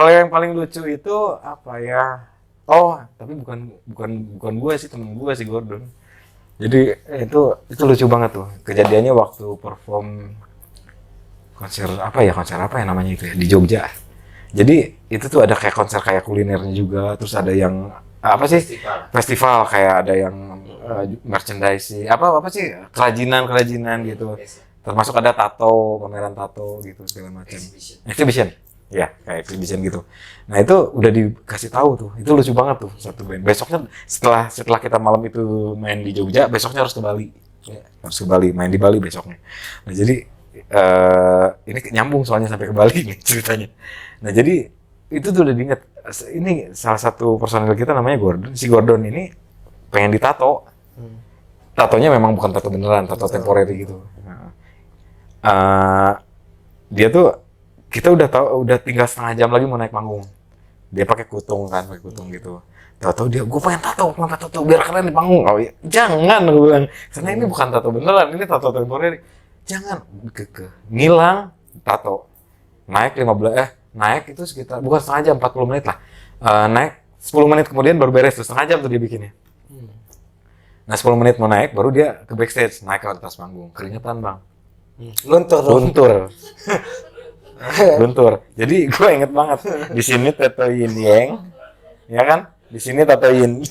Speaker 1: yang paling lucu itu apa ya? Oh, tapi bukan gue sih, temen gue sih Gordon. Jadi itu lucu banget tuh. Kejadiannya waktu perform konser apa ya namanya itu ya di Jogja. Jadi itu tuh ada kayak konser kayak kulinernya juga, terus ada yang apa sih? Festival kayak ada yang merchandise apa sih? Kerajinan gitu. Termasuk ada pameran tato gitu segala macam. Exhibition. Ya, kayak exhibition gitu. Nah, itu udah dikasih tahu tuh. Itu lucu banget tuh satu band. Besoknya setelah kita malam itu main di Jogja, besoknya harus ke Bali. Harus ke Bali, main di Bali besoknya. Nah, jadi ini nyambung soalnya sampai ke Bali nih ceritanya. Nah, jadi itu tuh udah diingat. Ini salah satu personil kita namanya Gordon. Si Gordon ini pengen ditato. Tatonya memang bukan tato beneran, tato temporary gitu. Dia tuh kita udah tinggal setengah jam lagi mau naik panggung. Dia pakai kutung gitu. Tahu dia, gue pengen tato biar keren di panggung. Oh iya, jangan gue bilang, karena ini bukan tato beneran, ini tato temporary. Jangan ngilang tato. Naik itu sekitar bukan setengah jam, 40 menit lah. Naik 10 menit kemudian baru beres tuh, setengah jam tuh dia bikinnya. Nah 10 menit mau naik, baru dia ke backstage, naik ke atas panggung, keringetan Bang. Luntur. Jadi gue inget banget di sini tato yin yang, ya kan? Di sini tato yin.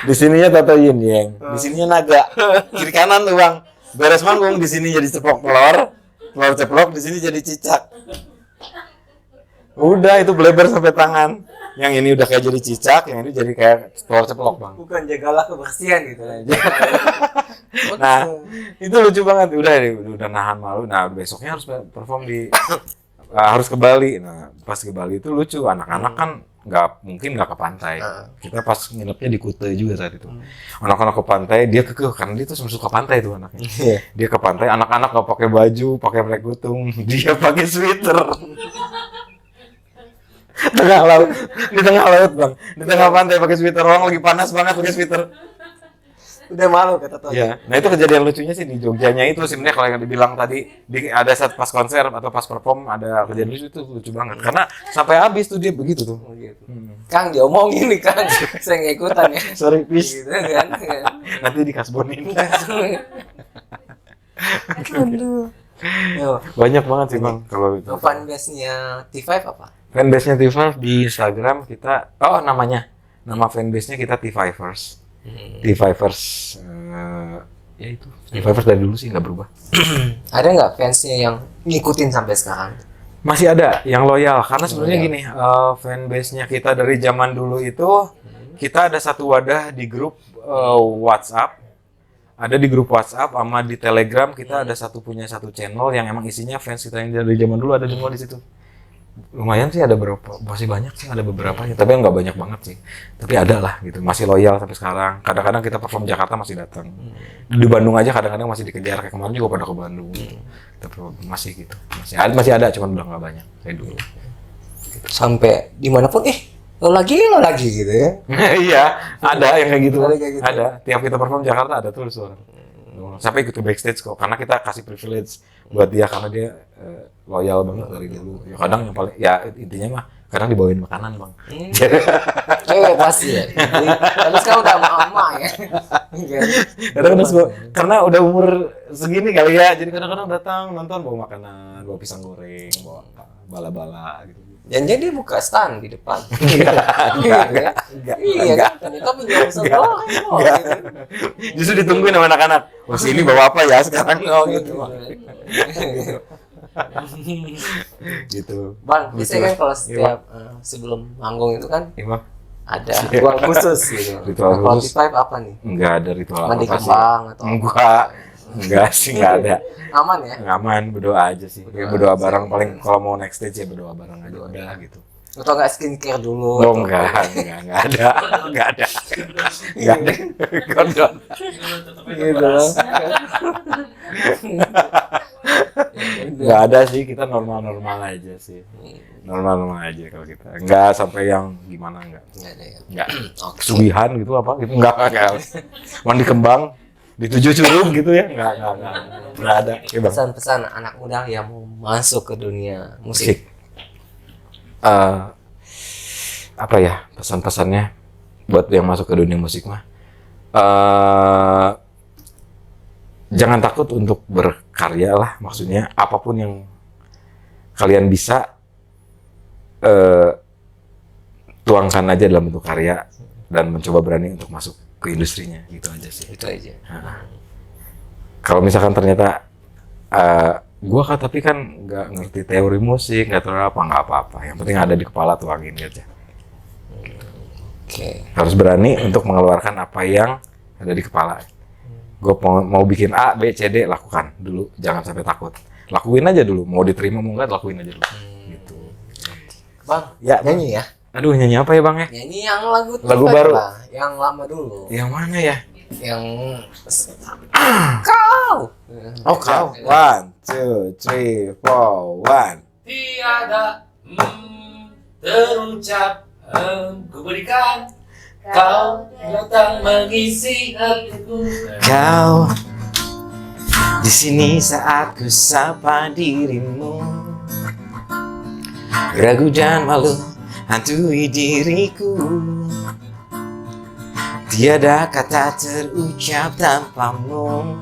Speaker 1: Di sininya tato yin yang, di sininya naga. Kiri kanan tuh Bang. Beres manggung di sini jadi telur ceplok, di sini jadi cicak. Udah itu bleber sampai tangan. Yang ini udah kayak jadi cicak, yang ini jadi kayak telur ceplok Bang.
Speaker 2: Bukan jagalah kebersihan gitu.
Speaker 1: Nah, itu lucu banget. Udah nahan malu. Nah, besoknya harus perform harus ke Bali. Nah, pas ke Bali itu lucu. Anak-anak kan nggak ke pantai. Kita pas nginepnya di Kuta juga saat itu. Anak-anak ke pantai, dia kekeh karena dia tuh suka pantai tuh anaknya. Dia ke pantai, anak-anak nggak pakai baju, pakai merek kutung, dia pakai sweater. Di tengah laut Bang, di tengah pantai pakai sweater, orang lagi panas banget pakai sweater.
Speaker 2: Udah malu kata tuh.
Speaker 1: Ya, nah itu kejadian lucunya sih di Jogjanya itu sebenarnya kalau yang dibilang tadi ada saat pas konser atau pas perform ada kejadian lucu banget karena sampai habis tuh dia begitu tuh.
Speaker 2: Kang diomongin nih Kang, saya nggak ikutan ya.
Speaker 1: Sorry please.
Speaker 2: Gitu kan.
Speaker 1: Nanti dikasbonin.
Speaker 2: Aduh.
Speaker 1: Banyak banget sih Bang kalau itu.
Speaker 2: Fanbase-nya T5 apa?
Speaker 1: Fanbase-nya T5 di Instagram kita, nama fanbase-nya kita T5ers. T5ers, ya itu. T5ers dari dulu sih nggak berubah.
Speaker 2: Ada nggak fansnya yang ngikutin sampai sekarang?
Speaker 1: Masih ada yang loyal, karena sebenarnya gini, fanbase-nya kita dari zaman dulu itu, kita ada satu wadah di grup WhatsApp. Ada di grup WhatsApp sama di Telegram kita ada punya satu channel yang emang isinya fans kita yang dari zaman dulu ada semua di situ. Lumayan sih, ada berapa, masih banyak sih, ada beberapa ya, tapi nggak banyak banget sih. Tapi ada lah gitu, masih loyal sampai sekarang. Kadang-kadang kita perform Jakarta masih datang. Di Bandung aja kadang-kadang masih dikejar, kayak kemarin juga pada ke Bandung. Tapi masih gitu, masih ada, cuman udah nggak banyak kayak dulu.
Speaker 2: Sampai dimanapun, lo lagi gitu ya?
Speaker 1: Iya, ada yang kayak gitu.
Speaker 2: Ada kayak gitu.
Speaker 1: Ada. Tiap kita perform Jakarta ada terus orang. Sampai ikut ke backstage kok, karena kita kasih privilege buat dia karena dia loyal banget dari dulu. Ya kadang yang paling, ya intinya mah kadang dibawain makanan bang.
Speaker 2: Cewek pasti ya. Tapi sekarang udah emak ya.
Speaker 1: Kadang-kadang karena udah umur segini kali ya, jadi kadang-kadang datang nonton bawa makanan, bawa pisang goreng, bawa bala-bala gitu.
Speaker 2: Jangan dia buka stand di depan.
Speaker 1: Enggak.
Speaker 2: Iya kan, ternyata pinjam sebelah.
Speaker 1: Justru ditungguin sama anak-anak. Oh sini bawa apa ya sekarang? Oh gitu. Gitu.
Speaker 2: Bang, biasanya kan kalau setiap sebelum manggung itu kan
Speaker 1: Iya.
Speaker 2: ada ritual khusus gitu.
Speaker 1: Ritual
Speaker 2: Kalau
Speaker 1: khusus?
Speaker 2: T5 apa nih?
Speaker 1: Enggak ada ritual
Speaker 2: Mandi
Speaker 1: apa sih.
Speaker 2: kembang atau
Speaker 1: Enggak sih, enggak ada.
Speaker 2: aman ya?
Speaker 1: Aman, berdoa aja sih. Ya, berdoa bareng, paling kalau mau next stage ya berdoa bareng aja udah gitu.
Speaker 2: Atau nggak skincare dulu?
Speaker 1: Oh enggak ada. Enggak ada. Kondom.
Speaker 2: Gitu.
Speaker 1: Enggak ada sih, kita normal-normal aja sih. Normal-normal aja kalau kita. Enggak sampai yang gimana enggak.
Speaker 2: Nggak ada ya.
Speaker 1: Enggak. Kesugihan gitu apa gitu. Enggak. Mandi kembang di 7 curug gitu ya. Enggak ada. Ya, Bang.
Speaker 2: Pesan-pesan anak muda yang mau masuk ke dunia
Speaker 1: Musik.
Speaker 2: musik.
Speaker 1: Apa ya pesan-pesannya buat yang masuk ke dunia musik mah? Jangan takut untuk berkarya lah, maksudnya apapun yang kalian bisa tuangkan aja dalam bentuk karya dan mencoba berani untuk masuk ke industrinya, gitu aja sih.
Speaker 2: Itu aja.
Speaker 1: Kalau misalkan ternyata gua kan tapi kan nggak ngerti teori musik, nggak tahu nggak apa-apa. Yang penting ada di kepala tuangin aja.
Speaker 2: Oke.
Speaker 1: Harus berani untuk mengeluarkan apa yang ada di kepala. Gue mau bikin A, B, C, D, lakukan dulu. Jangan sampai takut. Lakuin aja dulu. Mau diterima, mau nggak, lakuin aja dulu. Gitu.
Speaker 2: Bang,
Speaker 1: Ya,
Speaker 2: nyanyi ya?
Speaker 1: Aduh, nyanyi apa ya Bang ya?
Speaker 2: Nyanyi yang lagu
Speaker 1: baru.
Speaker 2: lah. Yang lama dulu.
Speaker 1: Yang mana ya?
Speaker 2: Yang kau.
Speaker 1: Oh, kau. 1, 2, 3, 4, 1.
Speaker 3: Tiada terucap ku berikan kau datang mengisi hatiku.
Speaker 1: Kau di sini saat ku sapa dirimu, ragu dan malu hantui diriku. Tiada kata terucap tanpamu.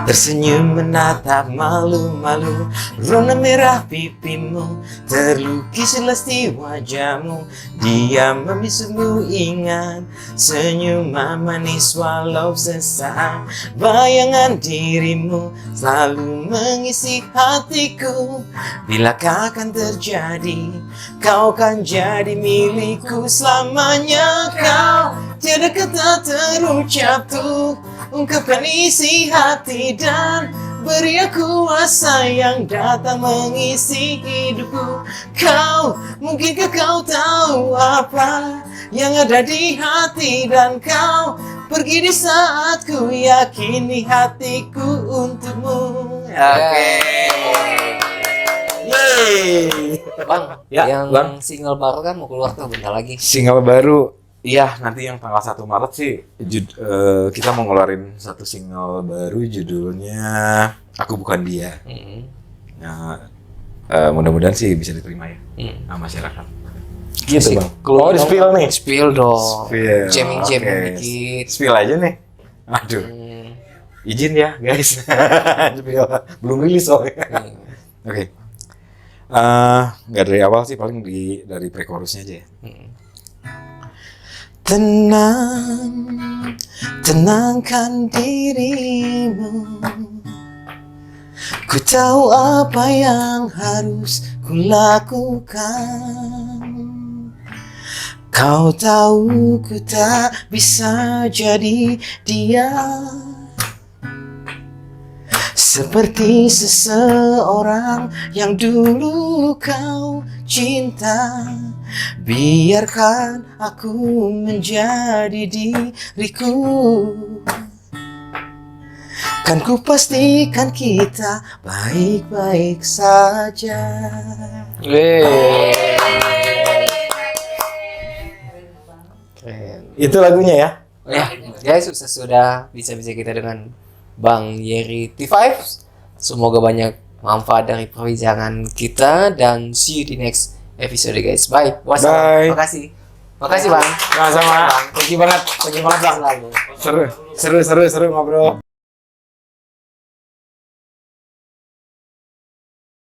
Speaker 1: Tersenyum menatap malu-malu, rona merah pipimu, terlukis jelas di wajahmu. Dia membisumu ingat senyuman manis walau sesaat. Bayangan dirimu selalu mengisi hatiku. Bilakah akan terjadi, kau kan jadi milikku selamanya. Kau tiada kata terucap tuh ungkapkan isi hati dan beri aku kuasa yang datang mengisi hidupku. Kau, mungkinkah kau tahu apa yang ada di hati, dan kau pergi di saat ku yakini hatiku untukmu. Oke. Yeay.
Speaker 2: Bang,
Speaker 1: Ya,
Speaker 2: yang
Speaker 1: Bang.
Speaker 2: single baru kan mau keluar tuh bentar lagi.
Speaker 1: Single baru, iya nanti yang tanggal 1 Maret sih kita mau ngeluarin satu single baru judulnya Aku Bukan Dia. Nah, mudah-mudahan sih bisa diterima ya sama masyarakat. Gitu Bang. Oh, di spill nih.
Speaker 2: Spill dong.
Speaker 1: Spill.
Speaker 2: Jamming-jamming
Speaker 1: Oke.
Speaker 2: dikit.
Speaker 1: Spill aja nih. Aduh, izin ya guys. Spill. Belum rilis soalnya. Oke. Nggak dari awal sih, paling dari pre-chorusnya aja ya. Tenang, tenangkan dirimu. Ku tahu apa yang harus ku lakukan. Kau tahu ku tak bisa jadi dia seperti seseorang yang dulu kau cinta. Biarkan aku menjadi diriku. Kan ku pastikan kita baik-baik saja.
Speaker 2: Keren.
Speaker 1: Itu lagunya ya.
Speaker 2: Ya, guys, sukses sudah bisa-bisa kita dengan Bang Yeri T5. Semoga banyak manfaat dari perbincangan kita dan see you di next episode guys. Bye.
Speaker 1: Bye.
Speaker 2: Makasih. Makasih Bang.
Speaker 1: Sama-sama. Thank you banget. Thank you banget, Bang.
Speaker 2: Selalu.
Speaker 1: Seru ngobrol.